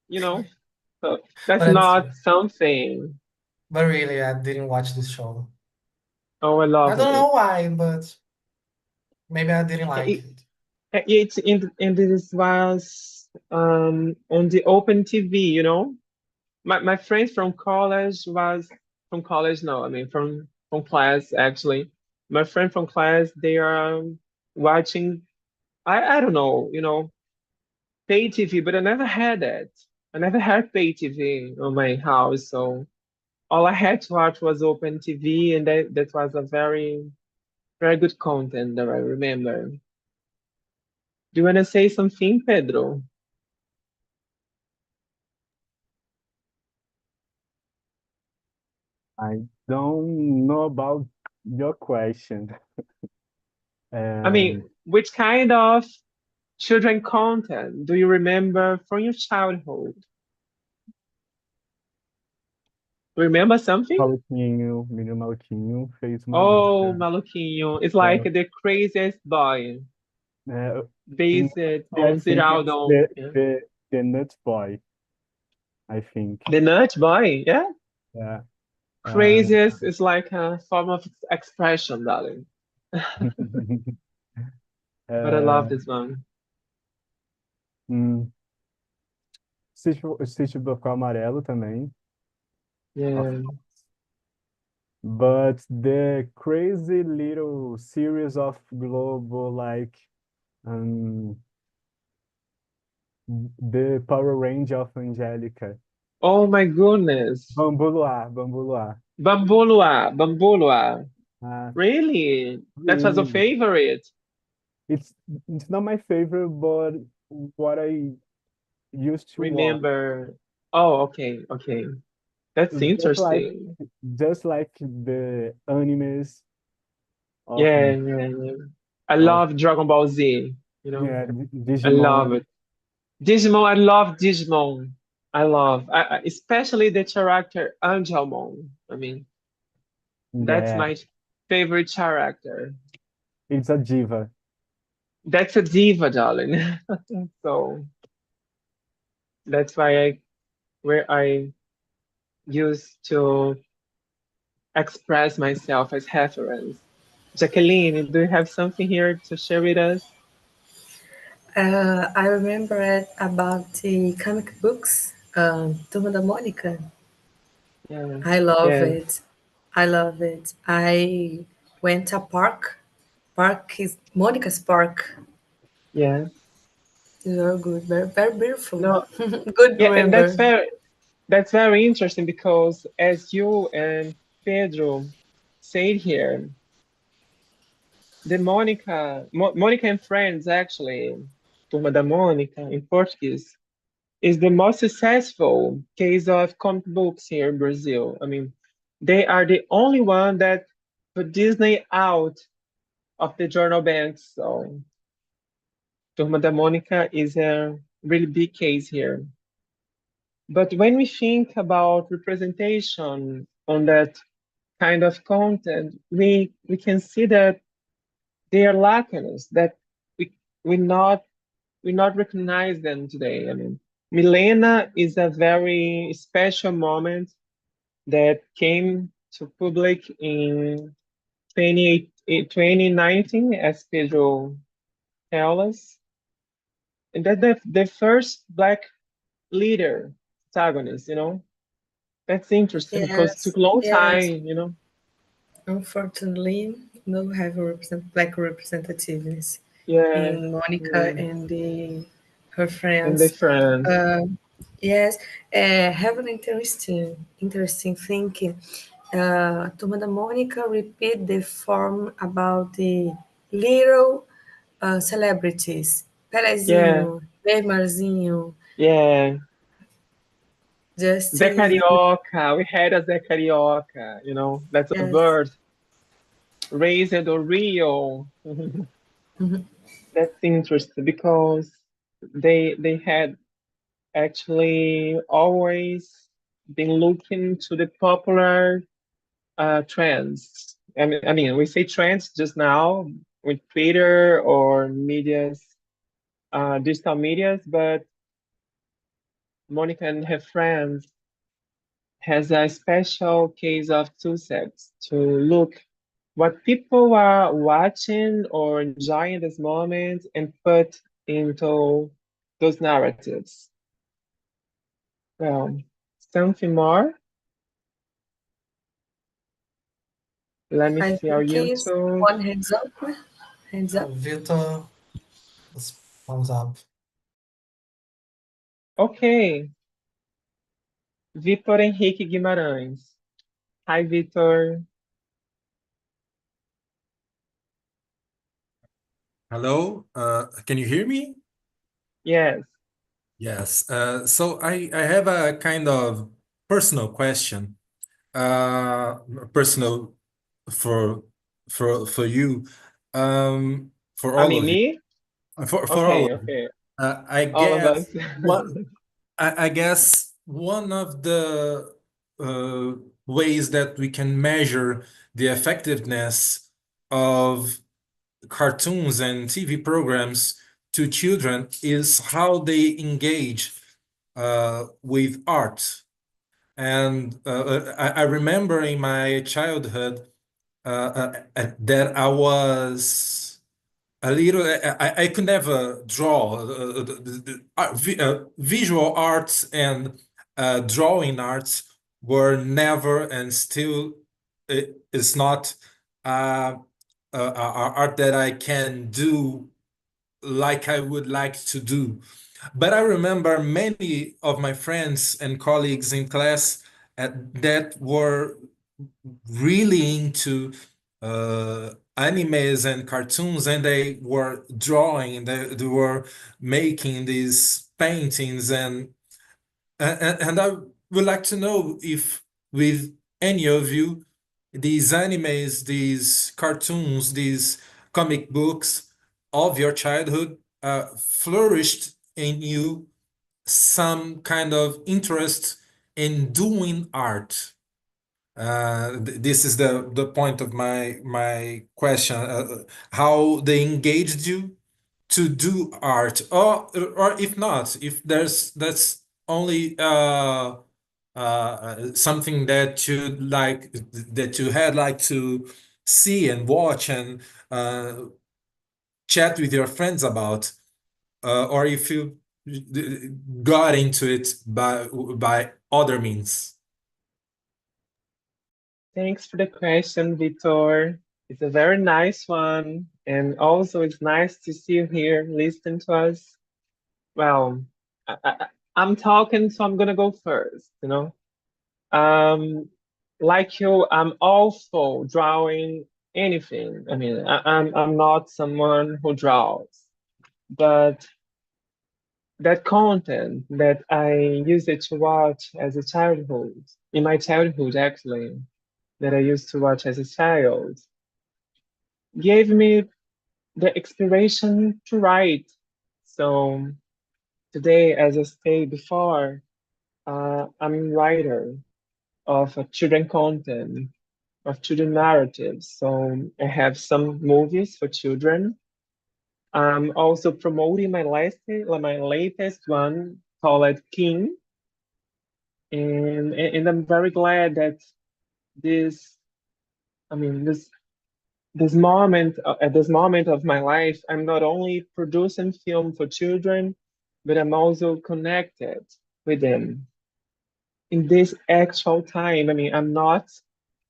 you know? So that's But it's, not something. but really, I didn't watch this show. Oh, I I love don't it. know why, but maybe I didn't like It, it. it's in this was on the open TV, you know? My friends from college was from college, no, I mean from class actually. My friend from class, they are watching I don't know, pay TV, but I never had that. I never had pay TV on my house, so all I had to watch was open TV, and that was a very, very good content that I remember. Do you want to say something, Pedro? I don't know about your question. I mean, Um, which kind of children content do you remember from your childhood? Remember something? Maluquinho, menino Maluquinho fez uma Oh, música. Maluquinho. It's like É, the craziest boy, é, em based on I think it's Ziraldo. Yeah. the Nut Boy, I think. The Nut Boy, yeah. Yeah. Uh, Craziest is like a form of expression, darling. But I love uh, this one. hum, Sítio do Pica Amarelo também. Of Yeah. But the crazy little series of Globo, like um, the Power Range of Angelica, Oh my goodness. Bambu Luar, Bambu Luar. Bambulua, Bambulua. Uh, Really? That was your really, favorite? it's it's not my favorite, but what I used to watch, Remember? Oh, okay, okay. That's just like interesting. just like the animes of Yeah, yeah, yeah. I of love Dragon Ball Z, you know. yeah, I love Digimon. it. Digimon, I love Digimon. I love, especially the character Angelmon. I mean, that's Yeah, my favorite character. it's a diva. That's a diva, darling. So that's why where I used to express myself as reference. Jacqueline, do you have something here to share with us? I remember it about the comic books, Turma da Mônica. Yeah. I love Yes. it. I love it. I went to park. Park is Monica's Park. Yes. It's very good, very very beautiful. No. Good Yeah, and remember. that's very interesting because as you and Pedro said here, the Monica and Friends actually, Turma da Mônica in Portuguese, is the most successful case of comic books here in Brazil. I mean, they are the only one that put Disney out of the journal banks. So Turma da Mônica is a really big case here. But when we think about representation on that kind of content, we can see that they are lacking, that we we not we not recognize them today. I mean, Milena is a very special moment that came to public in 2019, as Pedro tell us, and that the first Black leader protagonist, you know. That's interesting because it took Yes, a long yes. time, you know. Unfortunately, no have a black representativeness Yeah, in Monica yeah. and her And the friends. friends. Uh, yes, have an interesting thinking. Turma da Mônica repeat the form about the little celebrities. Yeah, Pelezinho, Neymarzinho, yeah. Zé Justin. Carioca. We had a Zé Carioca, you know. That's a Yes, bird. Raised or Rio. That's interesting because they had actually always been looking to the popular trends. I mean, we say trends just now with Twitter or medias, digital medias, but Monica and her friends has a special case of two sets to look what people are watching or enjoying this moment and put into those narratives. Well, something more. Let me I see our think is YouTube. one hands up. Hands up. Victor, thumbs up. Okay, Vitor Henrique Guimarães. Hi, Vitor. Hello, can you hear me? Yes, Yes. So I have a kind of personal question. uh, personal for for you, for I all mean, of you, me? for all Okay, of you. okay. I All of us. guess I guess one of the uh, ways that we can measure the effectiveness of cartoons and TV programs to children is how they engage with art. And I remember in my childhood that I was a little. I could never draw. Visual arts and drawing arts were never and still is not art that I can do like I would like to do. But I remember many of my friends and colleagues in class that were really into animes and cartoons, and they were drawing, they were making these paintings, and I would like to know if with any of you, these animes, these cartoons, these comic books of your childhood flourished in you some kind of interest in doing art. This is the point of my question. How they engaged you to do art, or if not, if there's that's only something that you like, that you had like to see and watch and uh, chat with your friends about, or if you got into it by other means. Thanks for the question, Vitor. It's a very nice one. And also, it's nice to see you here listening to us. Well, I'm talking, so I'm going to go first, you know? Um, like you, I'm also drawing anything. I mean, I'm not someone who draws, but that content that I used it to watch as a childhood, in my childhood actually, that I used to watch as a child, gave me the inspiration to write. So today, as I stated before, I'm a writer of children content, of children narratives. So I have some movies for children. I'm also promoting my latest one called King, and I'm very glad that this, I mean, this moment at this moment of my life, I'm not only producing film for children, but I'm also connected with them in this actual time. I mean, I'm not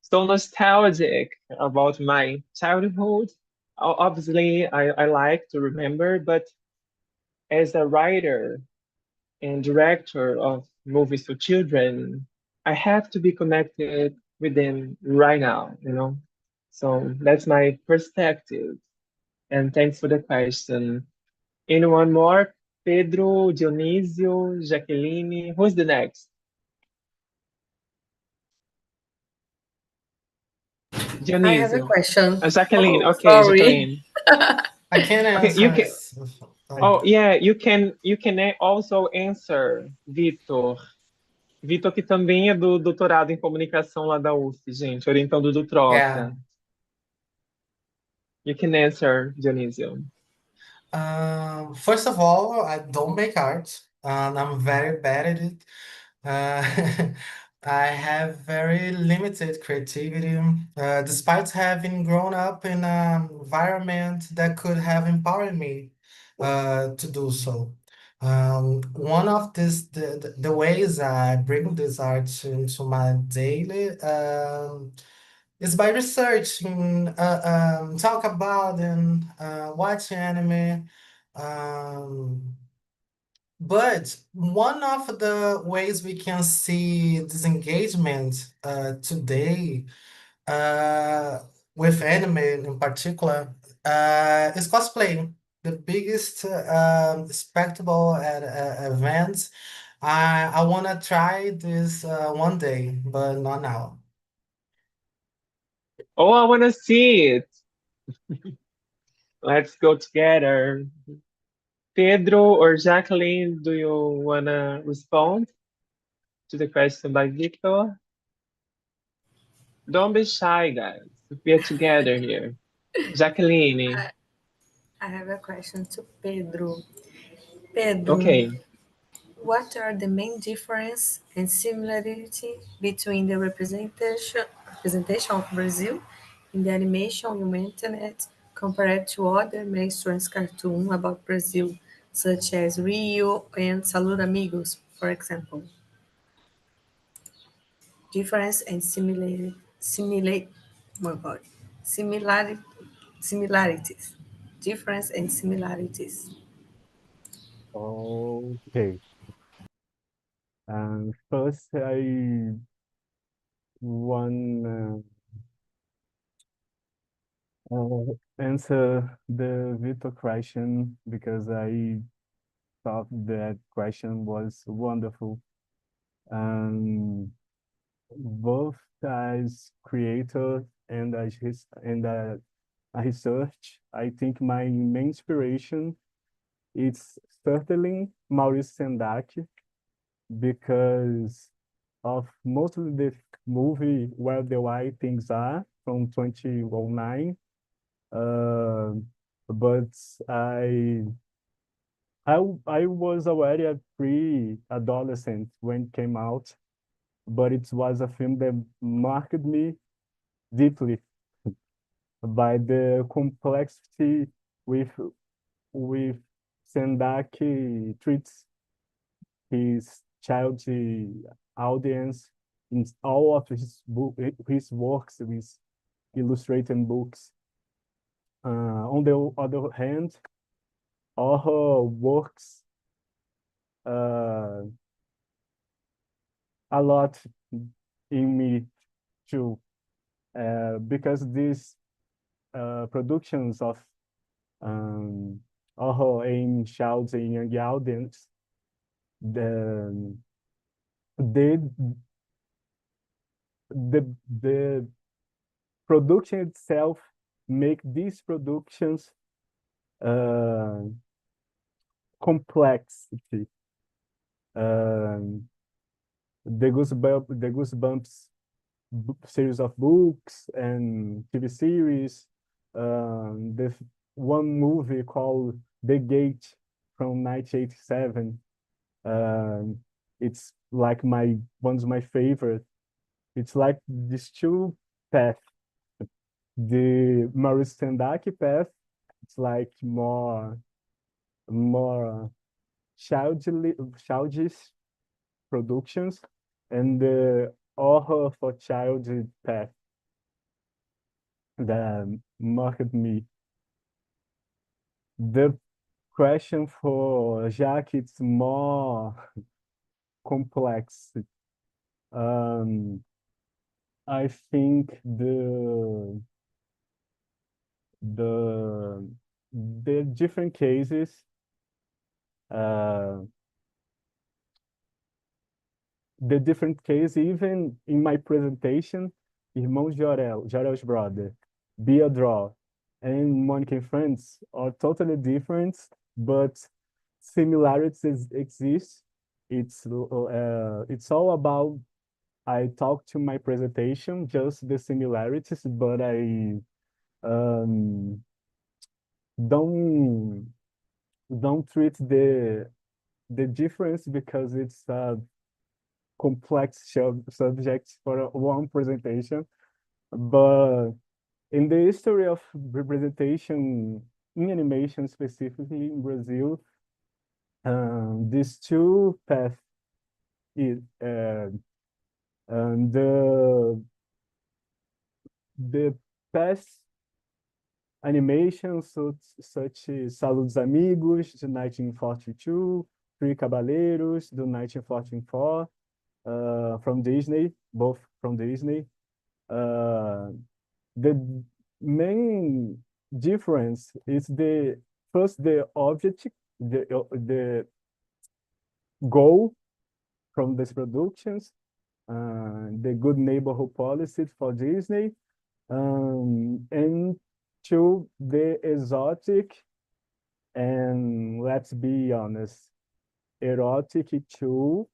so nostalgic about my childhood. Obviously, I like to remember, but as a writer and director of movies for children, I have to be connected with them right now, you know? So that's my perspective. And thanks for the question. Anyone more? Pedro, Dionisio, Jacqueline. Who's the next? I have a Dionisio. question. Jacqueline. Oh, Okay, sorry. Jacqueline. I can Okay, you answer. can. Oh, yeah, you can also answer, Vitor. Vitor, que também é do doutorado em comunicação lá da UF, gente, orientando do Yeah. Troca. You can answer, Dionisio. First of all, I don't make art, and I'm very bad at it. Uh, I have very limited creativity, despite having grown up in an environment that could have empowered me to do so. One of the ways I bring this art into my daily is by researching, talk about and watch anime. Um, but one of the ways we can see disengagement today uh, with anime in particular is cosplay. The biggest spectacle at events. I want to try this one day, but not now. Oh, I want to see it. Let's go together. Pedro or Jacqueline, do you want to respond to the question by Victor? Don't be shy, guys. We are together here. Jacqueline. I have a question to Pedro. Pedro, Okay. what are the main difference and similarity between the representation of Brazil in the animation you mentioned compared to other mainstream cartoons about Brazil, such as Rio and Salud Amigos, for example? Difference and oh my God, similarity, similarities. Difference and similarities. Okay. First, I want answer the Victor question because I thought that question was wonderful. Both as creator and a research, I think my main inspiration is certainly Maurice Sendak because of mostly the movie Where the Wild Things Are from 2009. Uh, but I was already a pre-adolescent when it came out, but it was a film that marked me deeply by the complexity with with Sendaki treats his child audience in all of his works, his illustrated books. On the other hand, all her works uh, a lot in me too, because these productions of um, all her aim shouts in young audience, the they the production itself make these productions uh, complexity. Um, the Goosebumps series of books and TV series. The one movie called The Gate from 1987. Um, it's like my one's my favorite. It's like these two paths. The Maurice Sendak path, it's like more childish productions, and the horror for child path that marked me. The question for Jacques, it's more complex. Um, I think the the different cases uh, the different case, even in my presentation, Irmãos Jorel's brother, Be a Draw, and Monica and Friends are totally different, but similarities exist. It's all about I talk to my presentation, just the similarities, but I um, don't don't treat the difference because it's complex subjects for one presentation. But in the history of representation in animation, specifically in Brazil, these two paths is the past animations such as Saludos Amigos, de 1942, Three Cabaleiros, do 1944, from Disney, both from Disney. The main difference is the object, the goal from these productions, the good neighborhood policy for Disney, and to the exotic and, let's be honest, erotic to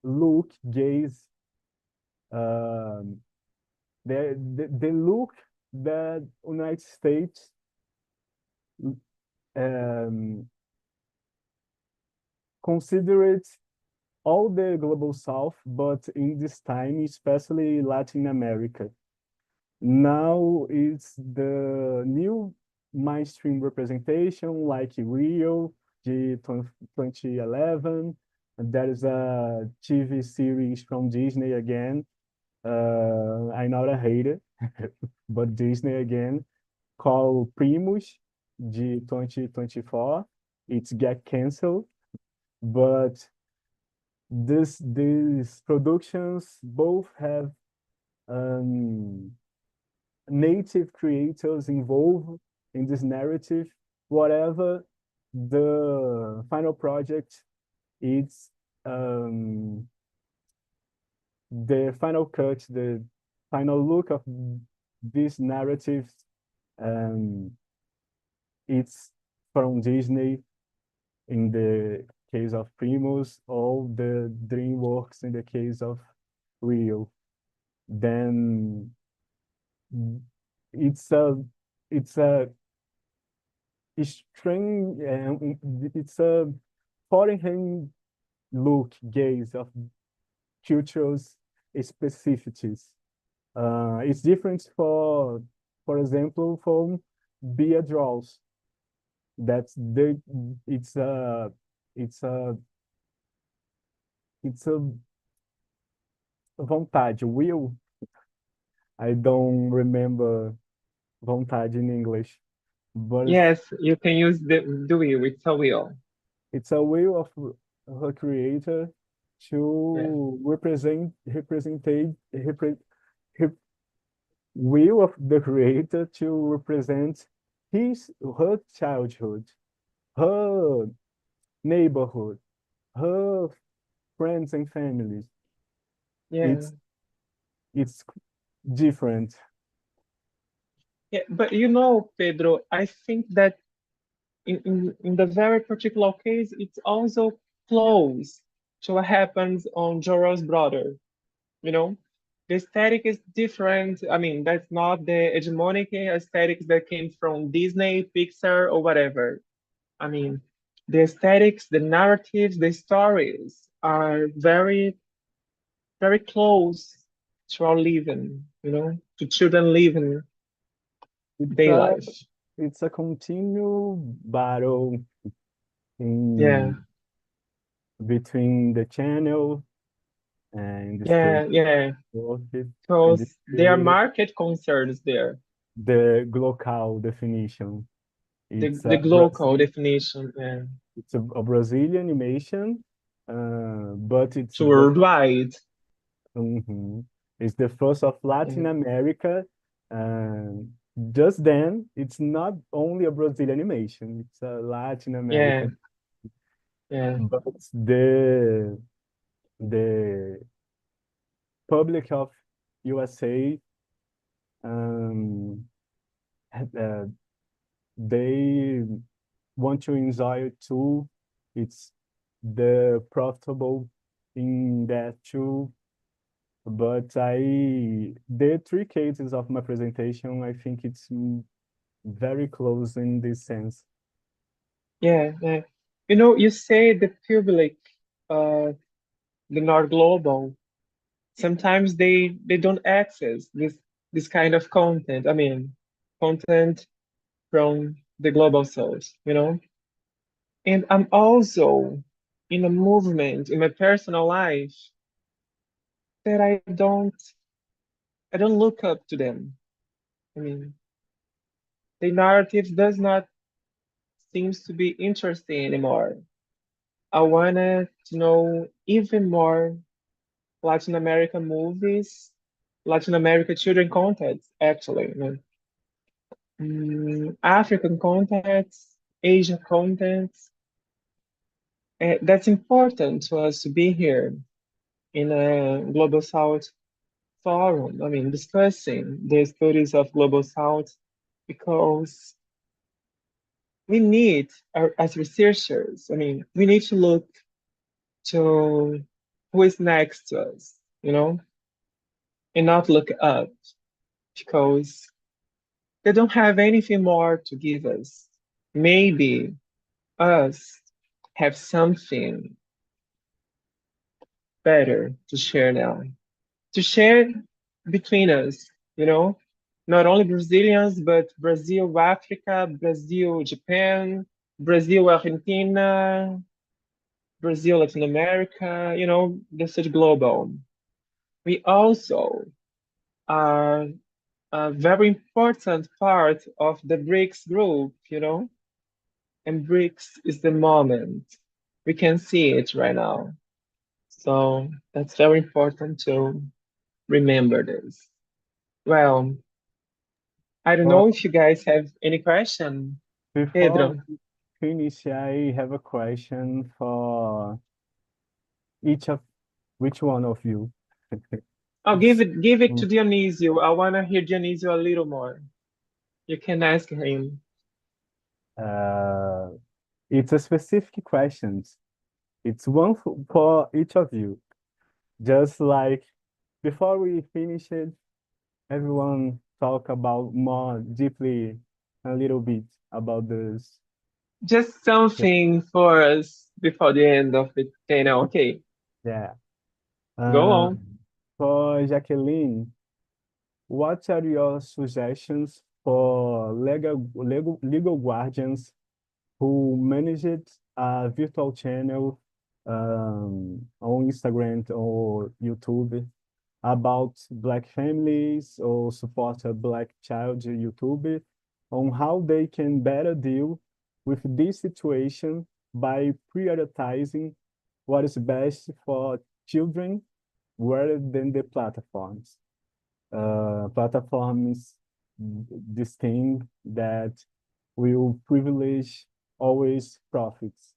look gaze, um, the look that United States um, considered all the global South, but in this time, especially Latin America. Now it's the new mainstream representation like Rio, G 2011. And there is a TV series from Disney again. I'm not a hater, but Disney again, called Primus, G 2024. It's get canceled, but these productions both have um, native creators involved in this narrative. Whatever the final project, it's um, the final cut, the final look of this narrative. Um, it's from Disney in the case of Primus, or the DreamWorks in the case of Rio. Then it's a it's a strange, it's a foreign look gaze of cultures specificities. It's different for example, from beer draws. That's the it's a it's a it's a vontade, will. I don't remember vontade in English, but Yes, you can use the wheel. It's a wheel. it's a will of her creator Yeah. to representate her will of the creator to represent her childhood, her neighborhood, her friends and families. Yeah. It's different. Yeah. But you know, Pedro, I think that in the very particular case, it's also close to what happens on Jorah's brother. You know, the aesthetic is different. I mean, that's not the hegemonic aesthetics that came from Disney, Pixar, or whatever. I mean, the aesthetics, the narratives, the stories are very, very close to our living, to children living It's day a life. it's a continual battle Yeah, in between the channel, and in this case, yeah, yeah. and Because there are distributed, market concerns there. the local definition. The It's the a global definition, yeah. A Brazilian animation, but Worldwide. mhm. It's the first of Latin Yeah, America. Just then, it's not only a Brazilian animation; it's a Latin yeah, American. yeah, But the public of USA, um, uh, they want to enjoy it too. It's the profitable in that too. But the three cases of my presentation, I think it's very close in this sense. yeah, yeah. You say the public, uh, the North Global, sometimes they don't access this kind of content. I mean, content from the global source, And I'm also in a movement in my personal life that I don't look up to them. I mean, the narrative does not seems to be interesting anymore. I wanted to know even more Latin American movies, Latin American children contents, actually. African contents, Asian contents. That's important to us to be here in a global south forum, I mean, discussing the studies of global south because we need, as researchers, I mean, we need to look to who is next to us, and not look up because they don't have anything more to give us. Maybe us have something better to share now, to share between us, not only Brazilians, but Brazil, Africa, Brazil, Japan, Brazil, Argentina, Brazil, Latin America, they're such global. We also are a very important part of the BRICS group, and BRICS is the moment. We can see it right now. So that's very important to remember this. Well, I don't know Well, if you guys have any question, before Pedro. we finish, I have a question for each of which one of you. I'll give it to Mm, Dionisio. I wanna hear Dionisio a little more. You can ask him. Uh, it's a specific questions. It's one for each of you. Just like before we finish it, everyone talk about more deeply a little bit about this. Just something for us before the end of it. Okay, now, okay, Yeah. go on. For Jacqueline, what are your suggestions for legal guardians who managed a virtual channel on Instagram or YouTube about Black families or support a Black child YouTube on how they can better deal with this situation by prioritizing what is best for children rather than the platforms. Platforms, this thing that will privilege always profits.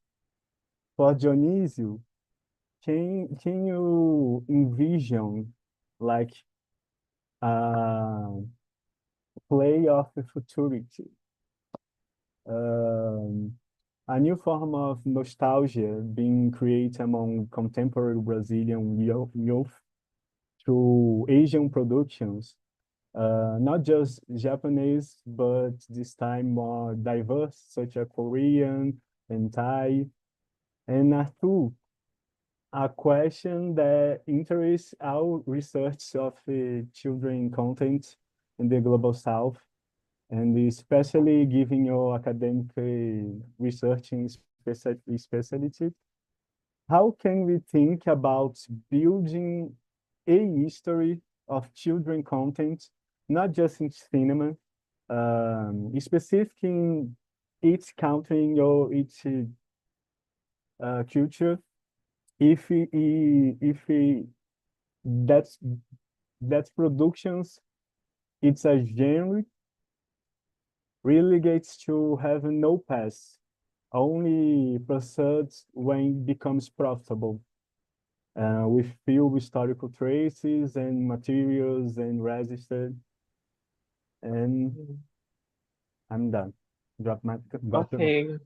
For Dionisio, can you envision like a play of the futurity, um, a new form of nostalgia being created among contemporary Brazilian youth through Asian productions, not just Japanese, but this time more diverse, such as Korean and Thai. And Arthur, a question that interests our research of children content in the global south, and especially given your academic research in specialty, how can we think about building a history of children content, not just in cinema, specific in each country or each culture, if that's that's productions, it's a genre relegates to have no past, only proceeds when it becomes profitable, with few historical traces and materials and registered. And I'm done. Drop the mic. Okay,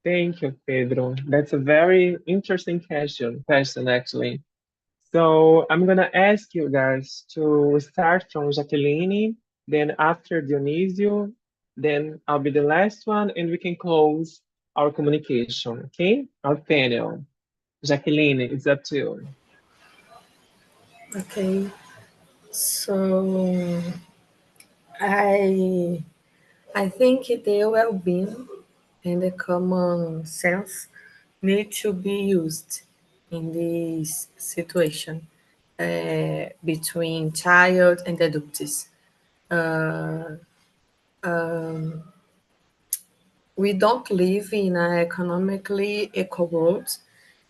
thank you, Pedro. That's a very interesting question actually. So I'm gonna ask you guys to start from Jacqueline, then after Dionisio, then I'll be the last one, and we can close our communication, okay? Our panel. Jacqueline, it's up to you. Okay, so I I think the well-being and the common sense need to be used in this situation between child and adults. We don't live in an economically equal world,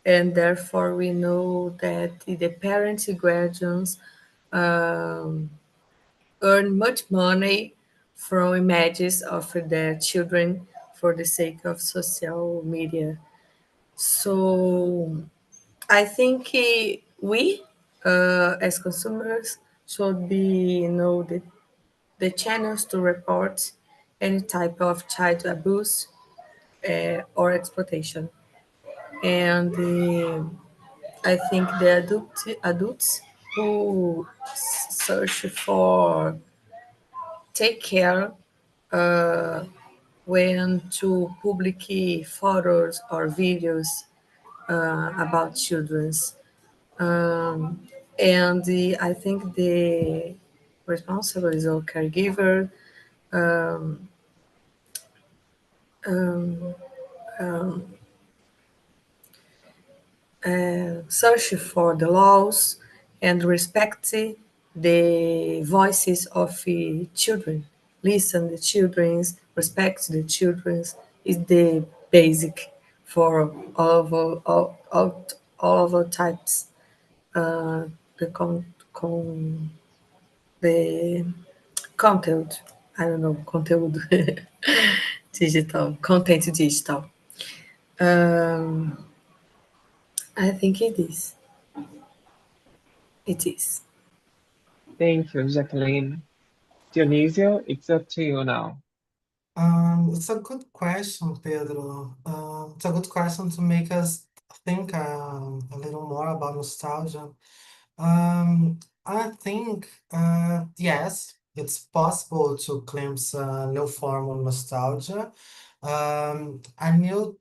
and therefore we know that the parents and guardians earn much money from images of their children for the sake of social media. So I think we, as consumers, should be, the channels to report any type of child abuse or exploitation. And I think the adults who search for take care when to public photos or videos about children's. And I think the responsible or caregiver search for the laws and respect the voices of children. Listen the children's, respect the children's is the basic for all of our types. The the content, I don't know, conteúdo digital, content digital. Um, I think it is. It is. Thank you, Jacqueline. Dionisio, it's up to you now. It's a good question, Pedro. It's a good question to make us think a little more about nostalgia. I think, yes, it's possible to glimpse a new form of nostalgia, a new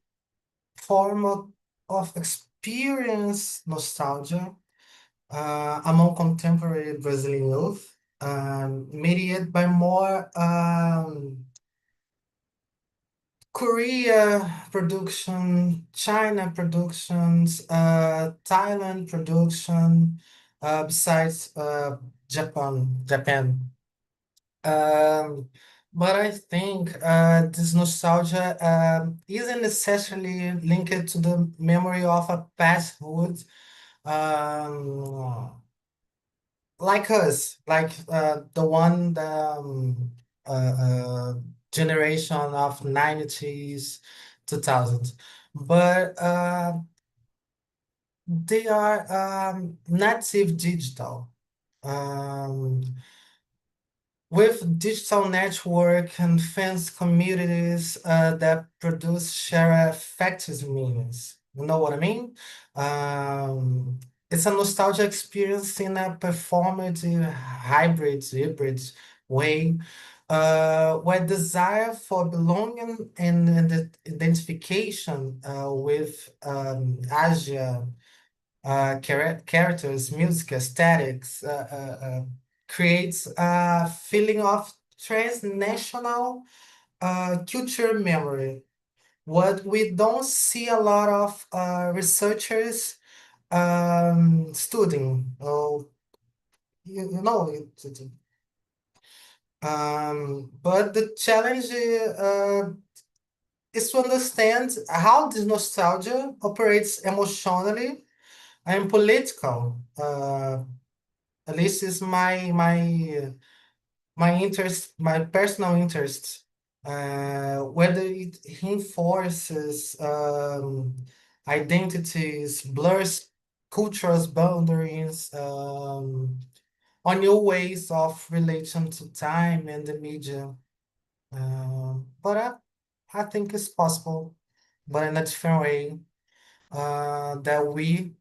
form of experience nostalgia among contemporary Brazilian youth, mediated by more Korea production, China productions, Thailand production, besides Japan. Um, but I think this nostalgia isn't necessarily linked to the memory of a pasthood, um, like us, like the one the uh, uh, generation of 90s, 2000s. But they are native digital. Um, with digital network and fans communities that produce share effective meanings. You know what I mean? It's a nostalgia experience in a performative hybrid way, where desire for belonging and the identification with Asia characters, music, aesthetics, creates a feeling of transnational culture memory. What we don't see a lot of researchers studying. Oh, you know, but the challenge is to understand how this nostalgia operates emotionally and political. At least is my interest, my personal interest, whether it reinforces identities, blurs cultural boundaries, or new ways of relation to time and the media. But I think it's possible, but in a different way, that we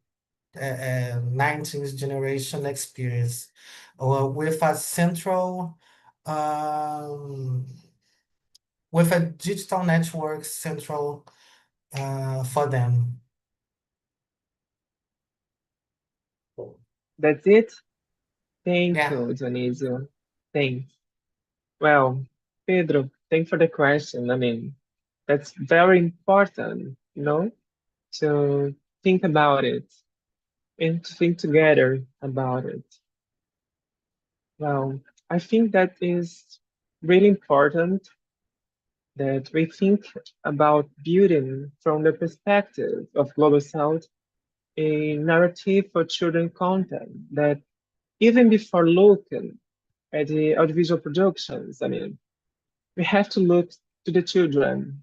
19th generation experience with a central um, with a digital network central for them. That's it? Thank Yeah. you, Dionisio. Thanks. Well, Pedro, thanks for the question. I mean, that's very important, to think about it and to think together about it. Well, I think that is really important that we think about building from the perspective of Global South a narrative for children content that even before looking at the audiovisual productions, I mean, we have to look to the children,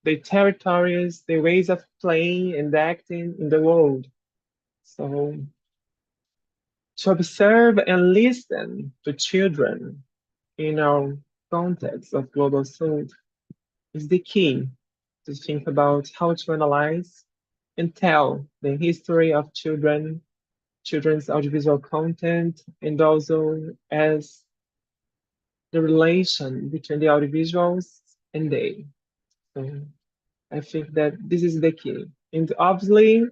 their territories, their ways of playing and acting in the world. So To observe and listen to children in our context of global south is the key to think about how to analyze and tell the history of children's audiovisual content, and also as the relation between the audiovisuals and they. So I think that this is the key. And obviously,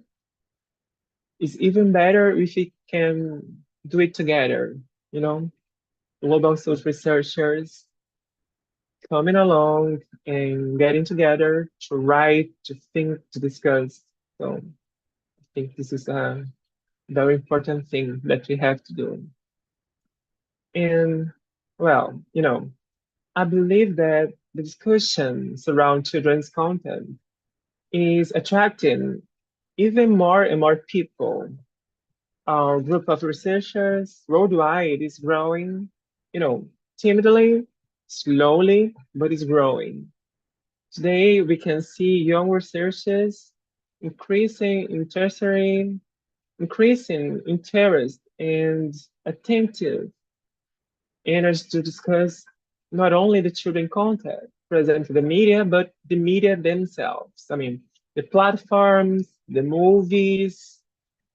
it's even better if we can do it together, you know, global social researchers coming along and getting together to write, to think, to discuss. So I think this is a very important thing that we have to do. And well, I believe that the discussions around children's content is attracting even more and more people. Our group of researchers worldwide is growing, timidly, slowly, but it's growing. Today, we can see young researchers increasing interest and attentive energy to discuss not only the children content present in the media, but the media themselves. I mean, the platforms, the movies,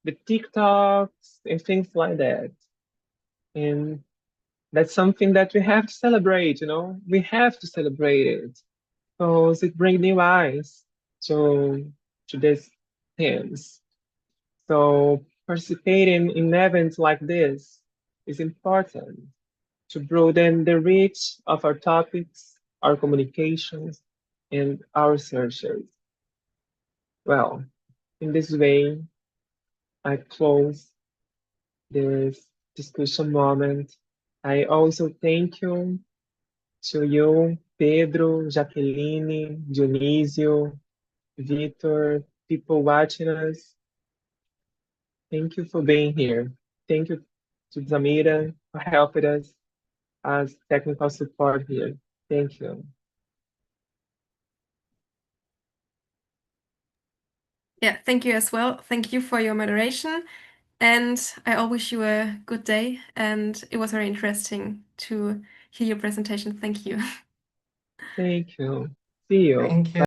the TikToks, and things like that. And that's something that we have to celebrate, We have to celebrate it because it brings new eyes to these themes. So participating in events like this is important to broaden the reach of our topics, our communications, and our searches. Well, in this way, I close this discussion moment. I also thank you to you, Pedro, Jaqueline, Dionisio, Victor, people watching us. Thank you for being here. Thank you to Zamira for helping us as technical support here. Thank you. Yeah, thank you as well. Thank you for your moderation. And I all wish you a good day. And it was very interesting to hear your presentation. Thank you. Thank you. See you. Thank you.